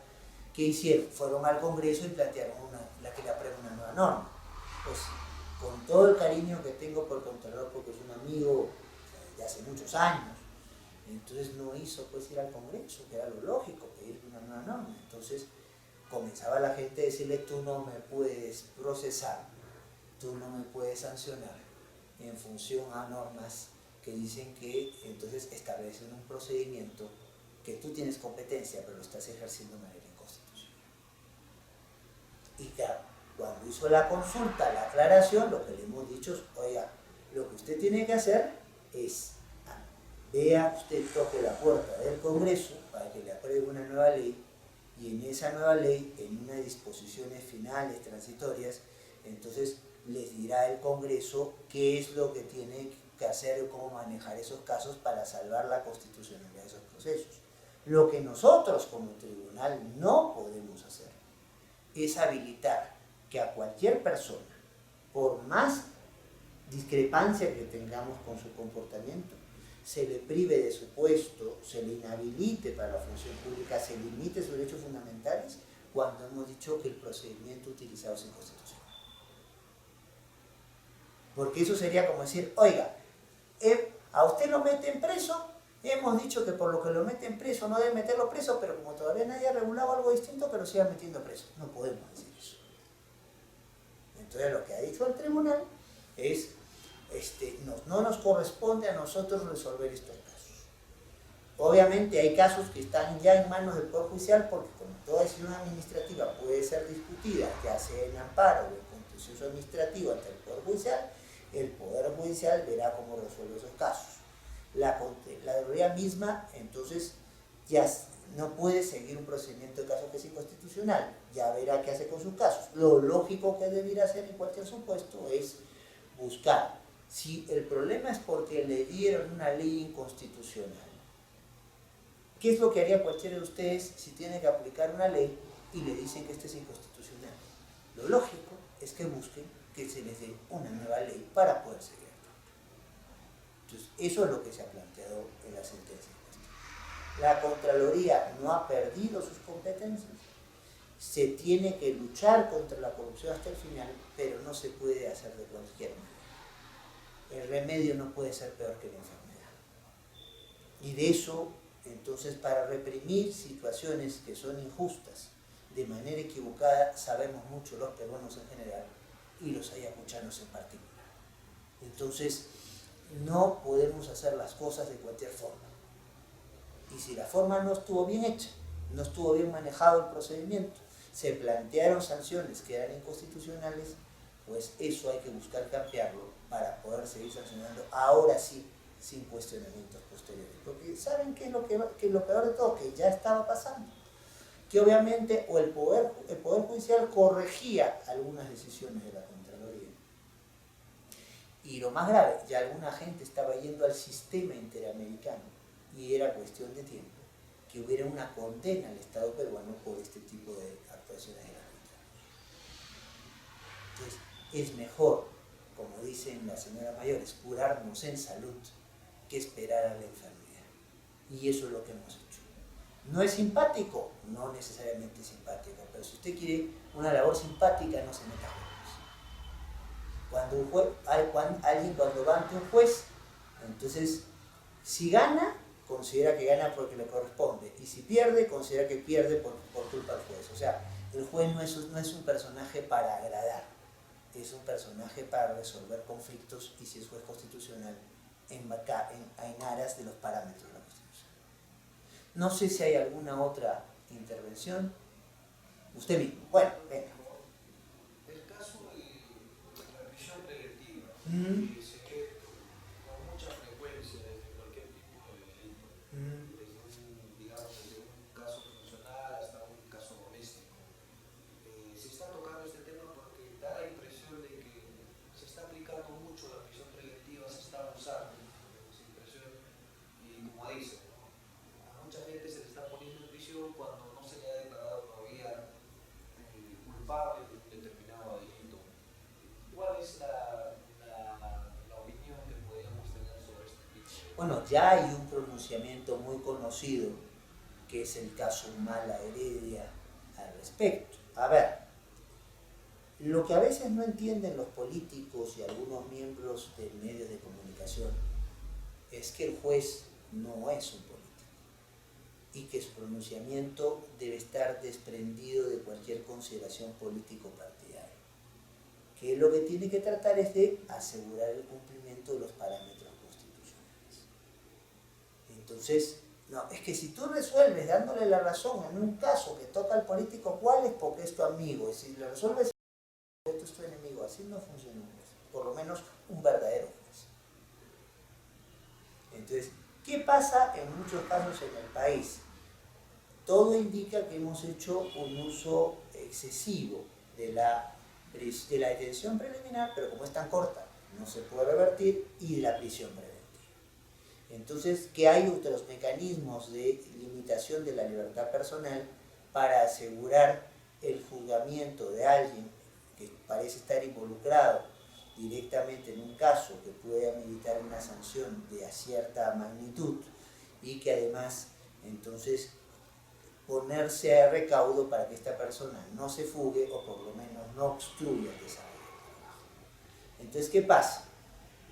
Speaker 1: ¿qué hicieron? Fueron al Congreso y plantearon una nueva norma. Pues con todo el cariño que tengo por el Contralor, porque es un amigo de hace muchos años, entonces no hizo pues ir al Congreso, que era lo lógico, pedir una nueva norma. Entonces comenzaba la gente a decirle, tú no me puedes procesar, tú no me puedes sancionar en función a normas que dicen que entonces establecen un procedimiento que tú tienes competencia, pero lo estás ejerciendo de manera inconstitucional. Y claro, cuando hizo la consulta, la aclaración, lo que le hemos dicho es, oiga, lo que usted tiene que hacer es, vea, usted toque la puerta del Congreso para que le apruebe una nueva ley, y en esa nueva ley, en unas disposiciones finales, transitorias, entonces les dirá el Congreso qué es lo que tiene que hacer o cómo manejar esos casos para salvar la constitucionalidad de esos procesos. Lo que nosotros como tribunal no podemos hacer es habilitar que a cualquier persona, por más discrepancia que tengamos con su comportamiento, se le prive de su puesto, se le inhabilite para la función pública, se limite sus derechos fundamentales, cuando hemos dicho que el procedimiento utilizado es inconstitucional. Porque eso sería como decir, oiga, a usted lo meten preso, hemos dicho que por lo que lo meten preso no deben meterlo preso, pero como todavía nadie ha regulado algo distinto, que lo sigan metiendo preso. No podemos decir eso. Entonces lo que ha dicho el tribunal es, no nos corresponde a nosotros resolver estos casos. Obviamente hay casos que están ya en manos del Poder Judicial, porque como toda decisión administrativa puede ser discutida, ya sea en amparo o en contencioso administrativo ante el Poder Judicial, el Poder Judicial verá cómo resuelve esos casos. La Contraloría misma, entonces, ya no puede seguir un procedimiento de caso que es inconstitucional, ya verá qué hace con sus casos. Lo lógico que debiera hacer en cualquier supuesto es buscar, si el problema es porque le dieron una ley inconstitucional, ¿qué es lo que haría cualquiera de ustedes si tiene que aplicar una ley y le dicen que esta es inconstitucional? Lo lógico es que busquen que se les dé una nueva ley para poder seguir actuando. Entonces, eso es lo que se ha planteado en la sentencia. La Contraloría no ha perdido sus competencias, se tiene que luchar contra la corrupción hasta el final, pero no se puede hacer de cualquier manera. El remedio no puede ser peor que la enfermedad. Y de eso, entonces, para reprimir situaciones que son injustas de manera equivocada, sabemos mucho los peruanos en general y los ayacuchanos en particular. Entonces, no podemos hacer las cosas de cualquier forma. Y si la forma no estuvo bien hecha, no estuvo bien manejado el procedimiento, se plantearon sanciones que eran inconstitucionales, pues eso hay que buscar cambiarlo para poder seguir sancionando, ahora sí, sin cuestionamientos posteriores. Porque ¿saben qué es lo peor de todo? Que ya estaba pasando. Que obviamente el Poder Judicial corregía algunas decisiones de la Contraloría. Y lo más grave, ya alguna gente estaba yendo al sistema interamericano y era cuestión de tiempo que hubiera una condena al Estado peruano por este tipo de actuaciones de la Contraloría. Entonces, es mejor, como dicen las señoras mayores, curarnos en salud que esperar a la enfermedad. Y eso es lo que hemos hecho. ¿No es simpático? No necesariamente simpático, pero si usted quiere una labor simpática, no se meta a juegos. Alguien cuando va ante un juez, entonces, si gana, considera que gana porque le corresponde, y si pierde, considera que pierde por culpa del juez. O sea, el juez no es un personaje para agradar, es un personaje para resolver conflictos, y si es juez constitucional, en aras de los parámetros de la Constitución. No sé si hay alguna otra intervención. Usted mismo. Bueno, venga.
Speaker 3: El caso de la prisión preventiva,
Speaker 1: Mm.
Speaker 3: que se ve con mucha frecuencia desde cualquier tipo de delito, desde un caso funcional hasta un caso doméstico. Se está tocando este tema porque da la impresión de que se está aplicando mucho la prisión preventiva, se está abusando de esa impresión, y como dice, a mucha gente se le está poniendo en prisión cuando no se le ha declarado todavía culpable de un determinado delito. ¿Cuál es la opinión que podríamos tener sobre este tipo?
Speaker 1: Bueno, ya hay un pronunciamiento muy conocido, que es el caso Humala Heredia, al respecto. A ver, lo que a veces no entienden los políticos y algunos miembros de medios de comunicación es que el juez no es un político y que su pronunciamiento debe estar desprendido de cualquier consideración político-partidaria, que lo que tiene que tratar es de asegurar el cumplimiento de los parámetros constitucionales. Entonces, no, es que si tú resuelves dándole la razón en un caso que toca al político, ¿cuál es? Porque es tu amigo. Y si le resuelves, esto es tu enemigo. Así no funciona un juez, por lo menos un verdadero juez. Entonces, ¿qué pasa en muchos casos en el país? Todo indica que hemos hecho un uso excesivo de la detención preliminar, pero como es tan corta, no se puede revertir, y de la prisión preventiva. Entonces, que hay otros mecanismos de limitación de la libertad personal para asegurar el juzgamiento de alguien que parece estar involucrado directamente en un caso que puede ameritar una sanción de cierta magnitud, y que además, entonces, ponerse a recaudo para que esta persona no se fugue o por lo menos no obstruya el desarrollo del trabajo. Entonces, ¿qué pasa?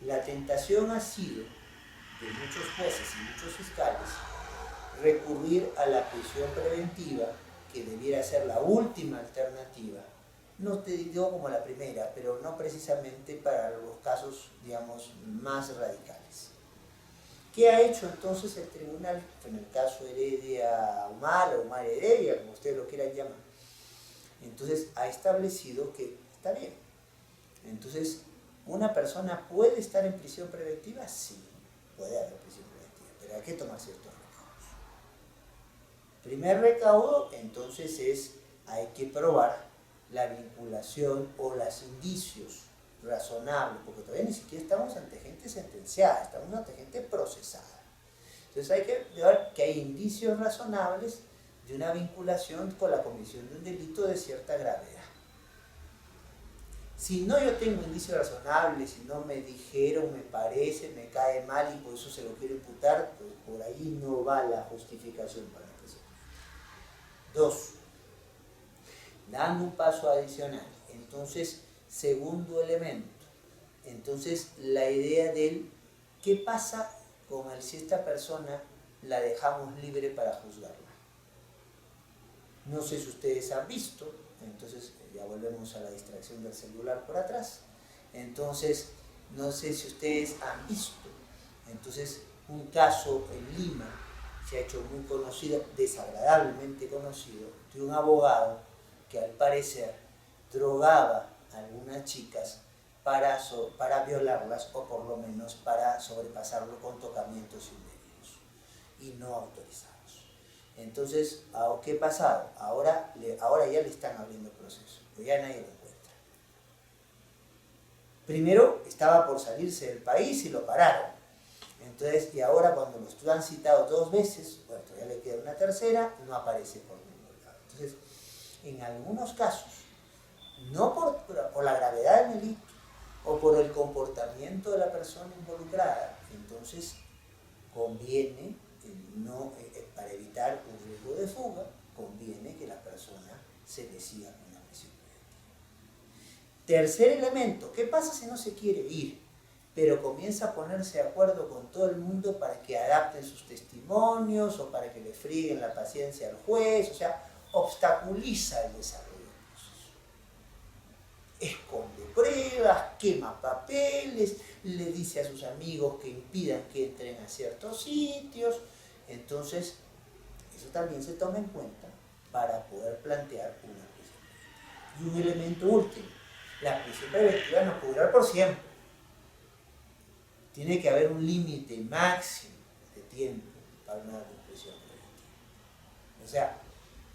Speaker 1: La tentación ha sido de muchos jueces y muchos fiscales recurrir a la prisión preventiva, que debiera ser la última alternativa, no te digo como la primera, pero no precisamente para los casos, digamos, más radicales. ¿Qué ha hecho entonces el tribunal en el caso Heredia Humala o Humala Heredia, como ustedes lo quieran llamar? Entonces ha establecido que está bien. Entonces, ¿una persona puede estar en prisión preventiva? Sí, puede haber prisión preventiva, pero hay que tomar ciertos recaudos. Primer recaudo, entonces, hay que probar la vinculación o los indicios razonables, porque todavía ni siquiera estamos ante gente sentenciada, estamos ante gente procesada. Entonces hay que ver que hay indicios razonables de una vinculación con la comisión de un delito de cierta gravedad. Si no yo tengo indicios razonables, si no me dijeron, me parece, me cae mal y por eso se lo quiero imputar, pues por ahí no va la justificación para la prisión. 2. Dando un paso adicional, entonces, segundo elemento, entonces la idea del qué pasa con si esta persona la dejamos libre para juzgarla. No sé si ustedes han visto, entonces ya volvemos a la distracción del celular por atrás, entonces no sé si ustedes han visto, entonces un caso en Lima se ha hecho muy conocido, desagradablemente conocido, de un abogado que al parecer drogaba a algunas chicas para violarlas o por lo menos para sobrepasarlo con tocamientos indebidos y no autorizados. Entonces, ¿qué ha pasado? Ahora ya le están abriendo el proceso, pero ya nadie lo encuentra. Primero estaba por salirse del país y lo pararon. Entonces, y ahora cuando lo han citado 2 veces, bueno, todavía le queda una tercera, no aparece por ningún lado. Entonces, en algunos casos, no por la gravedad del delito o por el comportamiento de la persona involucrada, entonces conviene, para evitar un riesgo de fuga, conviene que la persona se le siga con la prisión preventiva. Tercer elemento, ¿qué pasa si no se quiere ir? pero comienza a ponerse de acuerdo con todo el mundo para que adapten sus testimonios o para que le frieguen la paciencia al juez, o sea, obstaculiza el desarrollo del proceso. Esconde pruebas, quema papeles, le dice a sus amigos que impidan que entren a ciertos sitios. Entonces, eso también se toma en cuenta para poder plantear una prisión preventiva. Y un elemento último, la prisión preventiva no puede durar por siempre. Tiene que haber un límite máximo de tiempo para una prisión preventiva. O sea,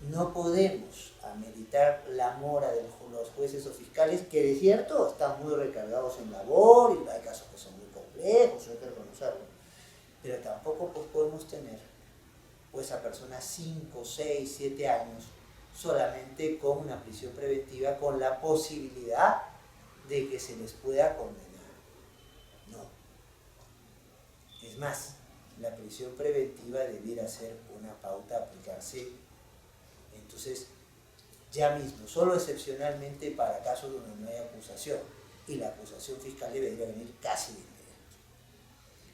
Speaker 1: no podemos ameritar la mora de los jueces o fiscales, que de cierto están muy recargados en labor y hay casos que son muy complejos, hay que reconocerlo. Pero tampoco pues, podemos tener pues, a personas 5, 6, 7 años solamente con una prisión preventiva con la posibilidad de que se les pueda condenar. No. Es más, la prisión preventiva debiera ser una pauta a aplicarse, entonces, ya mismo, solo excepcionalmente para casos donde no hay acusación, y la acusación fiscal debería venir casi de inmediato.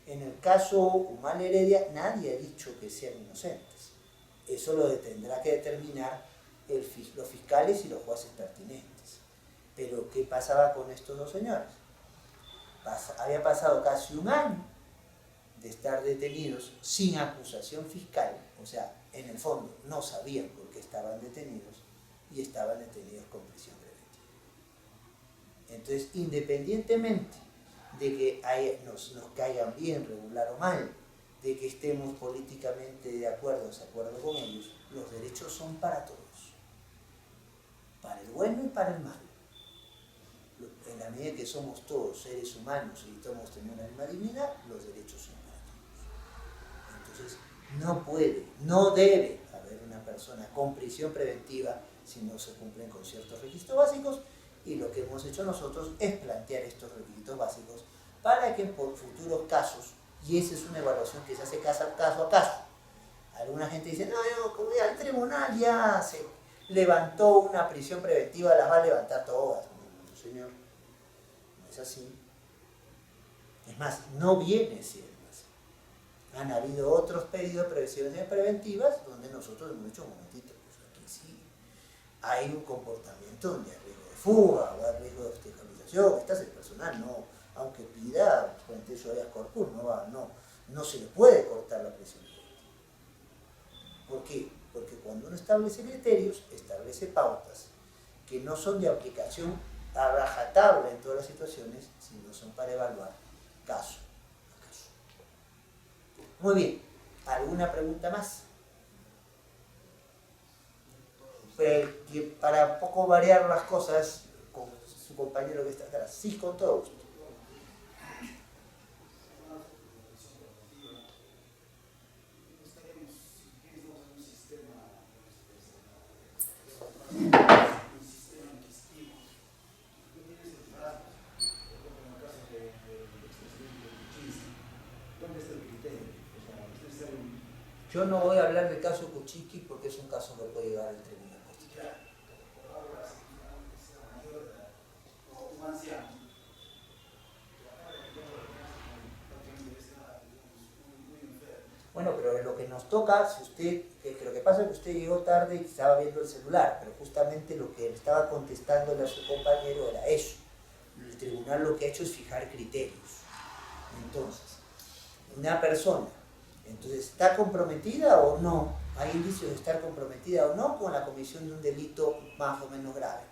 Speaker 1: En el caso Humala Heredia, nadie ha dicho que sean inocentes. Eso lo tendrá que determinar los fiscales y los jueces pertinentes. Pero, ¿qué pasaba con estos dos señores? Había pasado casi un año de estar detenidos sin acusación fiscal, o sea, en el fondo no sabían por qué estaban detenidos y estaban detenidos con prisión preventiva. Entonces, independientemente de que nos caigan bien, regular o mal, de que estemos políticamente de acuerdo o desacuerdo con ellos, los derechos son para todos, para el bueno y para el malo. En la medida que somos todos seres humanos y todos tenemos la misma dignidad, los derechos son para todos. Entonces, no puede, no debe haber una persona con prisión preventiva si no se cumplen con ciertos requisitos básicos, y lo que hemos hecho nosotros es plantear estos requisitos básicos para que por futuros casos, y esa es una evaluación que se hace caso a caso. Alguna gente dice, no, yo como al tribunal ya se levantó una prisión preventiva, las va a levantar todas. No, señor, no es así. Es más, no viene siendo así. Han habido otros pedidos de prevenciones preventivas donde nosotros hemos dicho, un momentito, pues aquí sí hay un comportamiento donde hay riesgo de fuga o hay riesgo de obstaculización. Este es el personal, no, aunque pida frente a eso habeas corpus, no se le puede cortar la prisión preventiva. ¿Por qué? Porque cuando uno establece criterios, establece pautas que no son de aplicación a rajatabla en todas las situaciones, sino son para evaluar caso a caso. Muy bien, ¿alguna pregunta más? Para poco variar las cosas con su compañero que está atrás. Sí, con todo gusto. Yo no voy a hablar del caso Kuczynski porque es un caso que puede llegar al tribunal constitucional. Bueno, pero lo que nos toca, si usted, lo que pasa es que usted llegó tarde y estaba viendo el celular, pero justamente lo que estaba contestándole a su compañero era eso. El tribunal lo que ha hecho es fijar criterios. Entonces, una persona, entonces, ¿está comprometida o no? ¿Hay indicios de estar comprometida o no con la comisión de un delito más o menos grave?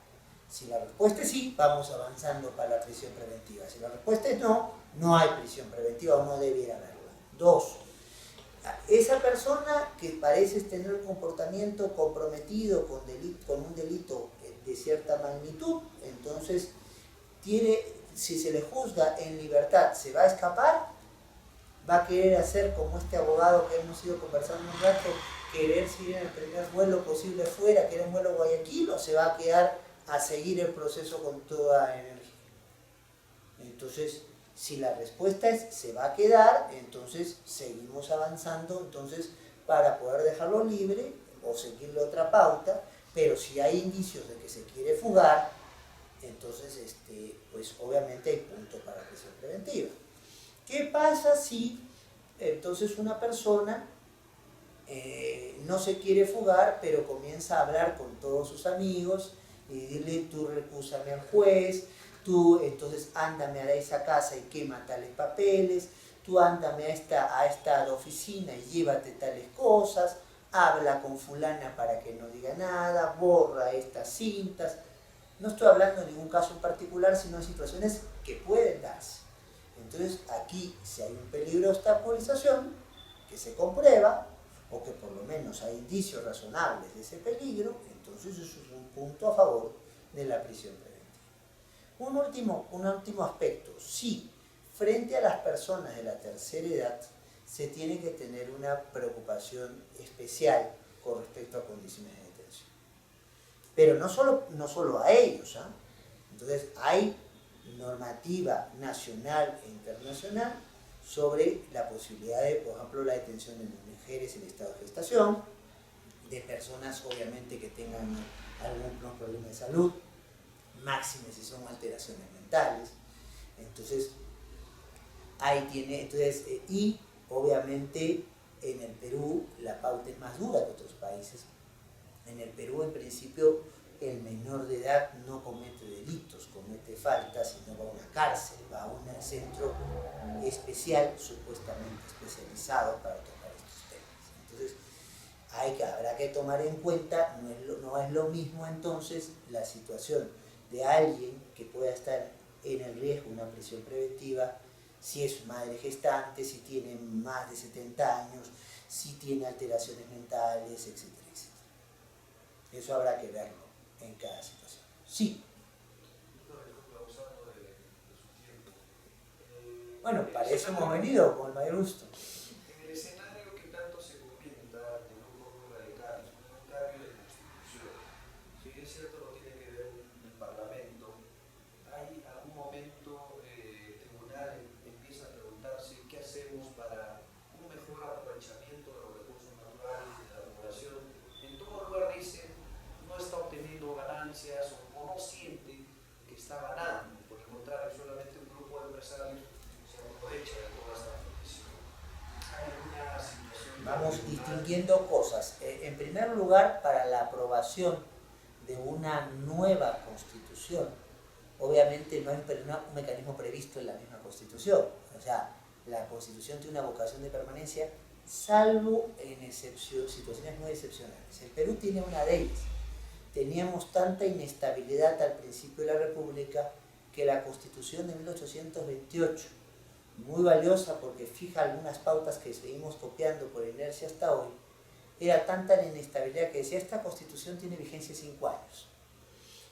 Speaker 1: Si la respuesta es sí, vamos avanzando para la prisión preventiva. Si la respuesta es no, no hay prisión preventiva o no debiera haberla. 2. Esa persona que parece tener un comportamiento comprometido con un delito de cierta magnitud, entonces si se le juzga en libertad, ¿se va a escapar? ¿Va a querer hacer como este abogado que hemos ido conversando un rato, querer seguir en el primer vuelo posible fuera, querer un vuelo a Guayaquil, o se va a quedar a seguir el proceso con toda energía? Entonces, si la respuesta es se va a quedar, entonces seguimos avanzando entonces para poder dejarlo libre o seguirle otra pauta, pero si hay indicios de que se quiere fugar, entonces pues obviamente hay punto para prisión preventiva. ¿Qué pasa si entonces una persona no se quiere fugar, pero comienza a hablar con todos sus amigos y dile, tú recúsame al juez, tú entonces ándame a esa casa y quema tales papeles, tú ándame a esta oficina y llévate tales cosas, habla con fulana para que no diga nada, borra estas cintas. No estoy hablando de ningún caso en particular, sino de situaciones que pueden darse. Entonces aquí, si hay un peligro de obstaculización que se comprueba, o que por lo menos hay indicios razonables de ese peligro, entonces eso es un punto a favor de la prisión preventiva. Un último aspecto, sí, frente a las personas de la tercera edad se tiene que tener una preocupación especial con respecto a condiciones de detención. Pero no solo a ellos, ¿eh? Entonces hay normativa nacional e internacional sobre la posibilidad de, por ejemplo, la detención de mujeres en estado de gestación, de personas obviamente que tengan algún problema de salud, máxime si son alteraciones mentales. Entonces, y obviamente en el Perú la pauta es más dura que otros países. En el Perú, en principio, el menor de edad no comete delitos, comete faltas y no va a una cárcel, va a un centro especial, supuestamente especializado para tocar estos temas. Entonces, habrá que tomar en cuenta, no es lo mismo entonces la situación de alguien que pueda estar en el riesgo de una prisión preventiva, si es madre gestante, si tiene más de 70 años, si tiene alteraciones mentales, etcétera, etcétera. Eso habrá que verlo en cada situación. Sí. Bueno, para eso hemos venido, con el mayor gusto.
Speaker 3: En el escenario que tanto se comenta de un gobierno radical, un cambio de constitución, si bien es cierto no tiene que ver el Parlamento, ¿hay algún momento el tribunal empieza a preguntarse qué hacemos para un mejor aprovechamiento de los recursos naturales de la población? En todo lugar dice, no está obteniendo ganancias o no siente que está ganando, por el contrario, solamente un grupo de empresarios se aprovecha de toda esta condición. ¿Hay alguna situación?
Speaker 1: Vamos distinguiendo cosas. En primer lugar, para la aprobación de una nueva constitución, obviamente no hay un mecanismo previsto en la misma constitución. O sea, la constitución tiene una vocación de permanencia, salvo en situaciones muy excepcionales. El Perú tiene una de ellas. Teníamos tanta inestabilidad al principio de la República que la Constitución de 1828, muy valiosa porque fija algunas pautas que seguimos copiando por inercia hasta hoy, era tanta la inestabilidad que decía esta Constitución tiene vigencia 5 años.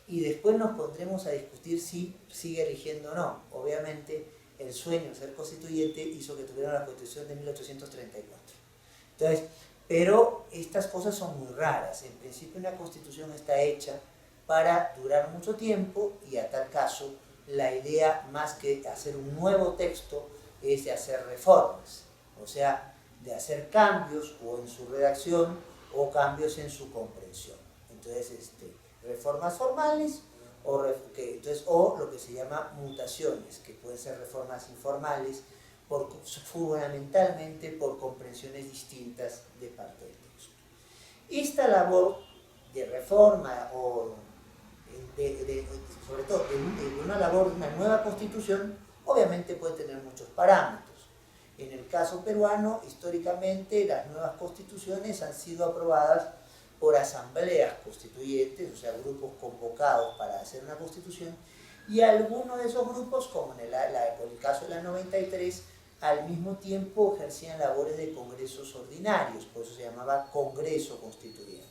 Speaker 1: Y después nos pondremos a discutir si sigue rigiendo o no. Obviamente, el sueño de ser constituyente hizo que tuviera la Constitución de 1834. Entonces, pero estas cosas son muy raras. En principio una constitución está hecha para durar mucho tiempo y a tal caso la idea más que hacer un nuevo texto es de hacer reformas, o sea, de hacer cambios o en su redacción o cambios en su comprensión. Entonces, reformas formales o lo que se llama mutaciones, que pueden ser reformas informales, fundamentalmente por comprensiones distintas de parte del texto. Esta labor de reforma o sobre todo de una labor de una nueva constitución obviamente puede tener muchos parámetros. En el caso peruano, históricamente las nuevas constituciones han sido aprobadas por asambleas constituyentes, o sea, grupos convocados para hacer una constitución, y algunos de esos grupos, como en el caso de la 93, al mismo tiempo ejercían labores de congresos ordinarios, por eso se llamaba Congreso Constituyente.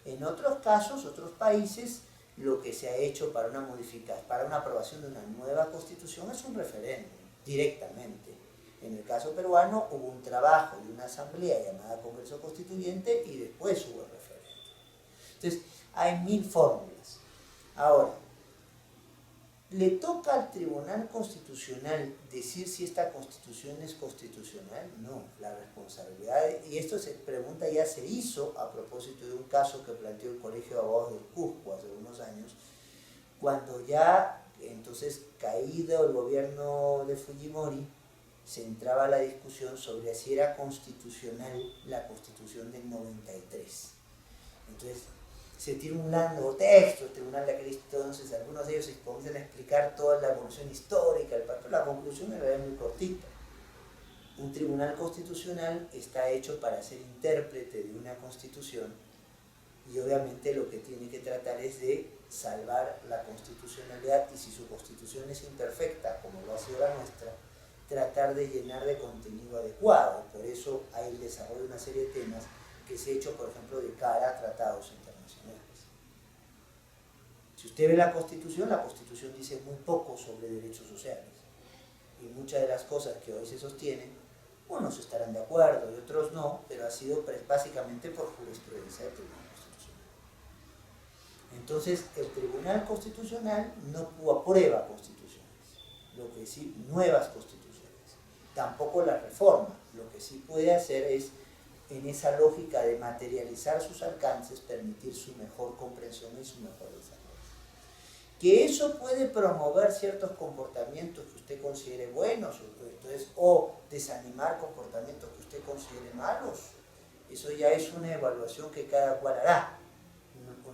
Speaker 1: En otros casos, otros países, lo que se ha hecho para una aprobación de una nueva constitución es un referéndum, directamente. En el caso peruano hubo un trabajo de una asamblea llamada Congreso Constituyente y después hubo el referéndum. Entonces, hay 1000 fórmulas. Ahora, ¿le toca al Tribunal Constitucional decir si esta constitución es constitucional? No, la responsabilidad, y esto se pregunta ya se hizo a propósito de un caso que planteó el Colegio de Abogados del Cusco hace unos años, cuando ya, entonces, caído el gobierno de Fujimori, se entraba a la discusión sobre si era constitucional la Constitución del 93. Entonces, se tiene un largo texto, el Tribunal de aquel entonces, algunos de ellos se comienzan a explicar toda la evolución histórica del pacto. La conclusión era muy cortita. Un tribunal constitucional está hecho para ser intérprete de una constitución y obviamente lo que tiene que tratar es de salvar la constitucionalidad y si su constitución es imperfecta, como lo ha sido la nuestra, tratar de llenar de contenido adecuado. Por eso hay el desarrollo de una serie de temas que se ha hecho, por ejemplo, de cara a tratados internacionales. Si usted ve la Constitución dice muy poco sobre derechos sociales. Y muchas de las cosas que hoy se sostienen, unos estarán de acuerdo y otros no, pero ha sido básicamente por jurisprudencia del Tribunal Constitucional. Entonces, el Tribunal Constitucional no aprueba constituciones, lo que sí, nuevas constituciones, tampoco la reforma. Lo que sí puede hacer es, en esa lógica de materializar sus alcances, permitir su mejor comprensión y su mejor desarrollo. Que eso puede promover ciertos comportamientos que usted considere buenos, entonces, o desanimar comportamientos que usted considere malos. Eso ya es una evaluación que cada cual hará.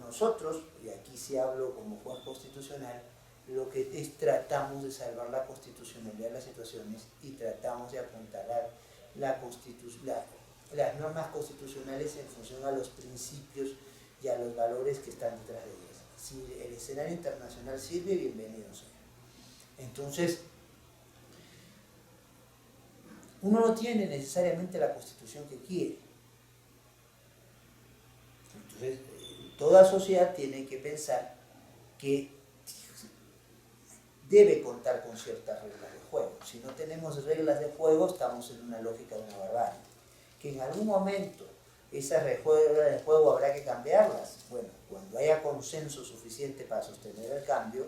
Speaker 1: Nosotros, y aquí sí hablo como juez constitucional, lo que es tratamos de salvar la constitucionalidad de las situaciones y tratamos de apuntalar las normas constitucionales en función a los principios y a los valores que están detrás de ellas. Si el escenario internacional sirve, bienvenido sea. Entonces, uno no tiene necesariamente la constitución que quiere. Entonces, toda sociedad tiene que pensar que debe contar con ciertas reglas de juego. Si no tenemos reglas de juego, estamos en una lógica de una barbarie. Que en algún momento esas reglas de juego habrá que cambiarlas. Bueno, cuando haya consenso suficiente para sostener el cambio,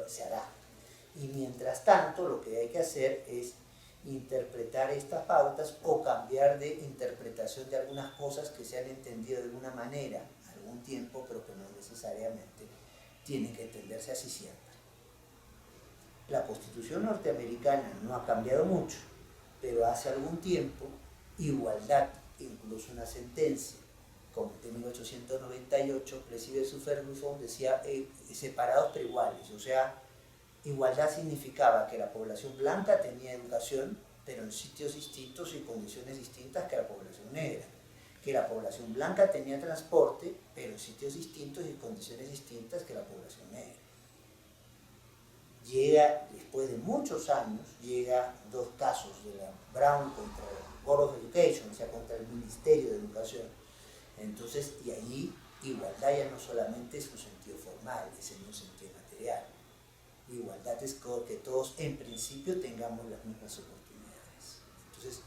Speaker 1: se hará. Y mientras tanto, lo que hay que hacer es interpretar estas pautas o cambiar de interpretación de algunas cosas que se han entendido de alguna manera algún tiempo, pero que no necesariamente tienen que entenderse así siempre. La Constitución norteamericana no ha cambiado mucho, pero hace algún tiempo, igualdad, incluso una sentencia, como de 1898, Plessy versus Ferguson, decía separados pero iguales, o sea, igualdad significaba que la población blanca tenía educación, pero en sitios distintos y condiciones distintas que la población negra, que la población blanca tenía transporte, pero en sitios distintos y condiciones distintas que la población negra. Llega, después de muchos años, llega dos casos de la Brown contra el Board of Education, o sea, contra el Ministerio de Educación. Entonces, y allí igualdad ya no solamente es un sentido formal, es en un sentido material. Igualdad es que todos en principio tengamos las mismas oportunidades. Entonces,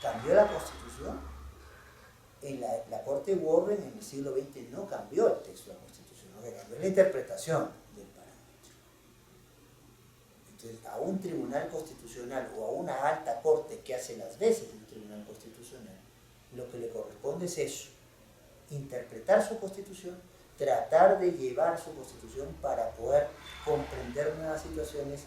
Speaker 1: cambió la Constitución. En la Corte Warren en el siglo XX no cambió el texto de la Constitución, lo que cambió es la interpretación del parámetro. Entonces, a un tribunal constitucional o a una alta corte que hace las veces de un tribunal constitucional, lo que le corresponde es eso, interpretar su Constitución, tratar de llevar su Constitución para poder comprender nuevas situaciones,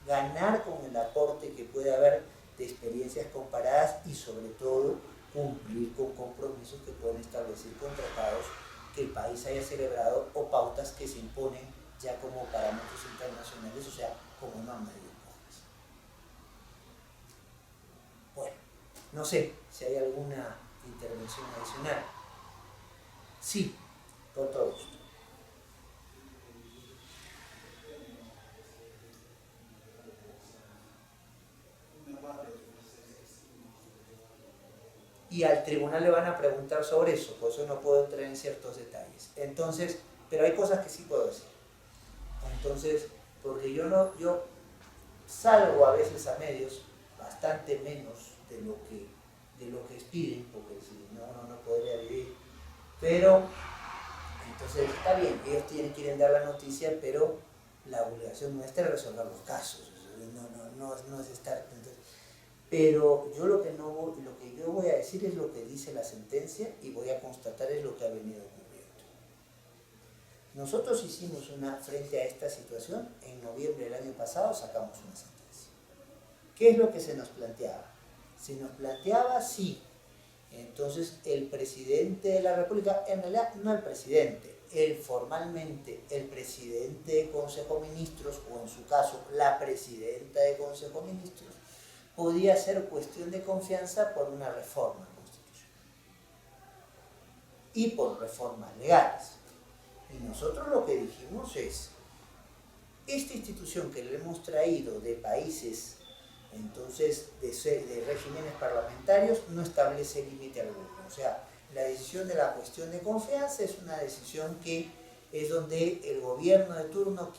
Speaker 1: ganar con el aporte que puede haber de experiencias comparadas y sobre todo cumplir con compromisos que pueden establecer con tratados que el país haya celebrado o pautas que se imponen ya como parámetros internacionales, o sea, como normas de lenguajes. Bueno, no sé si hay alguna intervención adicional. Sí, con todo gusto. Y al tribunal le van a preguntar sobre eso, por eso no puedo entrar en ciertos detalles. Entonces, pero hay cosas que sí puedo decir. Entonces, porque yo salgo a veces a medios bastante menos de lo que piden, porque si no podría vivir. Pero, entonces está bien, ellos quieren dar la noticia, pero la obligación nuestra es resolver los casos, no es estar... Entonces, pero yo lo que yo voy a decir es lo que dice la sentencia y voy a constatar es lo que ha venido ocurriendo. Nosotros hicimos frente a esta situación, en noviembre del año pasado sacamos una sentencia. ¿Qué es lo que se nos planteaba? Se nos planteaba sí. Entonces el presidente de la República, en realidad no el presidente, formalmente el presidente de Consejo de Ministros, o en su caso la presidenta de Consejo de Ministros, podía ser cuestión de confianza por una reforma constitucional y por reformas legales. Y nosotros lo que dijimos es, esta institución que le hemos traído de países, entonces, de regímenes parlamentarios, no establece límite alguno. O sea, la decisión de la cuestión de confianza es una decisión que es donde el gobierno de turno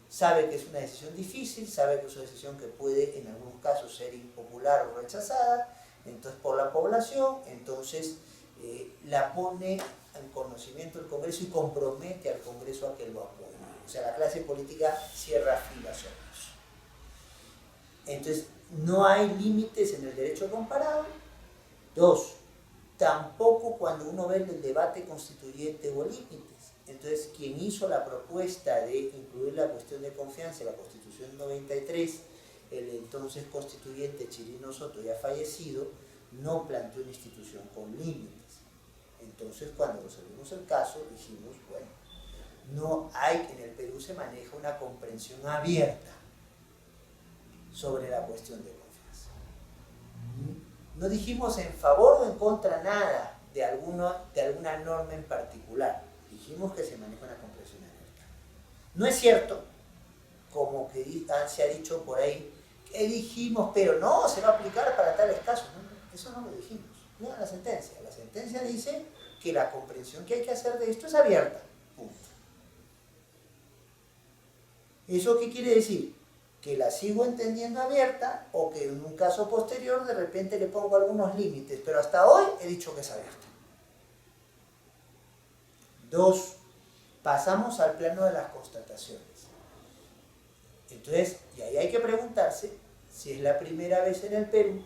Speaker 1: sabe que es una decisión difícil, sabe que es una decisión que puede en algunos casos ser impopular o rechazada, entonces por la población, entonces la pone en conocimiento del Congreso y compromete al Congreso a que lo apoye. O sea, la clase política cierra filas sobre eso. Entonces, no hay límites en el derecho comparado. 2, tampoco cuando uno ve el debate constituyente hubo límites. Entonces, quien hizo la propuesta de incluir la cuestión de confianza en la Constitución 93, el entonces constituyente Chirino Soto, ya fallecido, no planteó una institución con límites. Entonces, cuando resolvimos el caso, dijimos, bueno, no hay, en el Perú se maneja una comprensión abierta sobre la cuestión de confianza. No dijimos en favor o en contra nada de alguna norma en particular. Dijimos que se maneja una comprensión abierta. No es cierto, como que se ha dicho por ahí, que dijimos, pero no, se va a aplicar para tales casos. No, eso no lo dijimos. Mira la sentencia. La sentencia dice que la comprensión que hay que hacer de esto es abierta. Punto. ¿Eso qué quiere decir? Que la sigo entendiendo abierta o que en un caso posterior de repente le pongo algunos límites, pero hasta hoy he dicho que es abierta. 2, pasamos al plano de las constataciones. Entonces, y ahí hay que preguntarse si es la primera vez en el Perú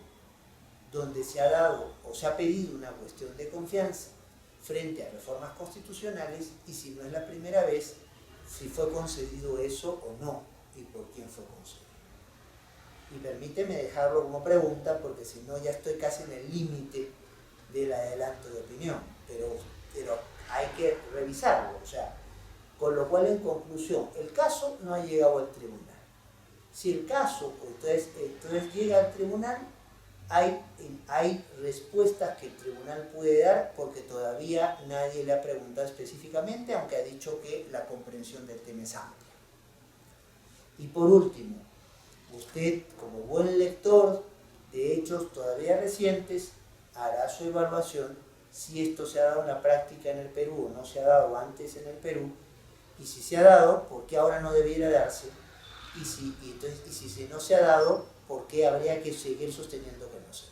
Speaker 1: donde se ha dado o se ha pedido una cuestión de confianza frente a reformas constitucionales y si no es la primera vez, si fue concedido eso o no y por quién fue concedido. Y permíteme dejarlo como pregunta porque si no ya estoy casi en el límite del adelanto de opinión, pero hay que revisarlo, o sea, con lo cual en conclusión, el caso no ha llegado al tribunal. Si el caso entonces llega al tribunal, hay respuestas que el tribunal puede dar porque todavía nadie le ha preguntado específicamente, aunque ha dicho que la comprensión del tema es amplia. Y por último, usted como buen lector de hechos todavía recientes hará su evaluación si esto se ha dado en la práctica en el Perú o no se ha dado antes en el Perú, y si se ha dado, ¿por qué ahora no debiera darse? Y si no se ha dado, ¿por qué habría que seguir sosteniendo que no se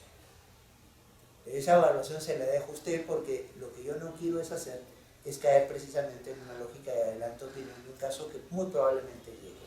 Speaker 1: dé? Esa evaluación se la dejo a usted porque lo que yo no quiero es caer precisamente en una lógica de adelanto de opinión de un caso que muy probablemente llegue.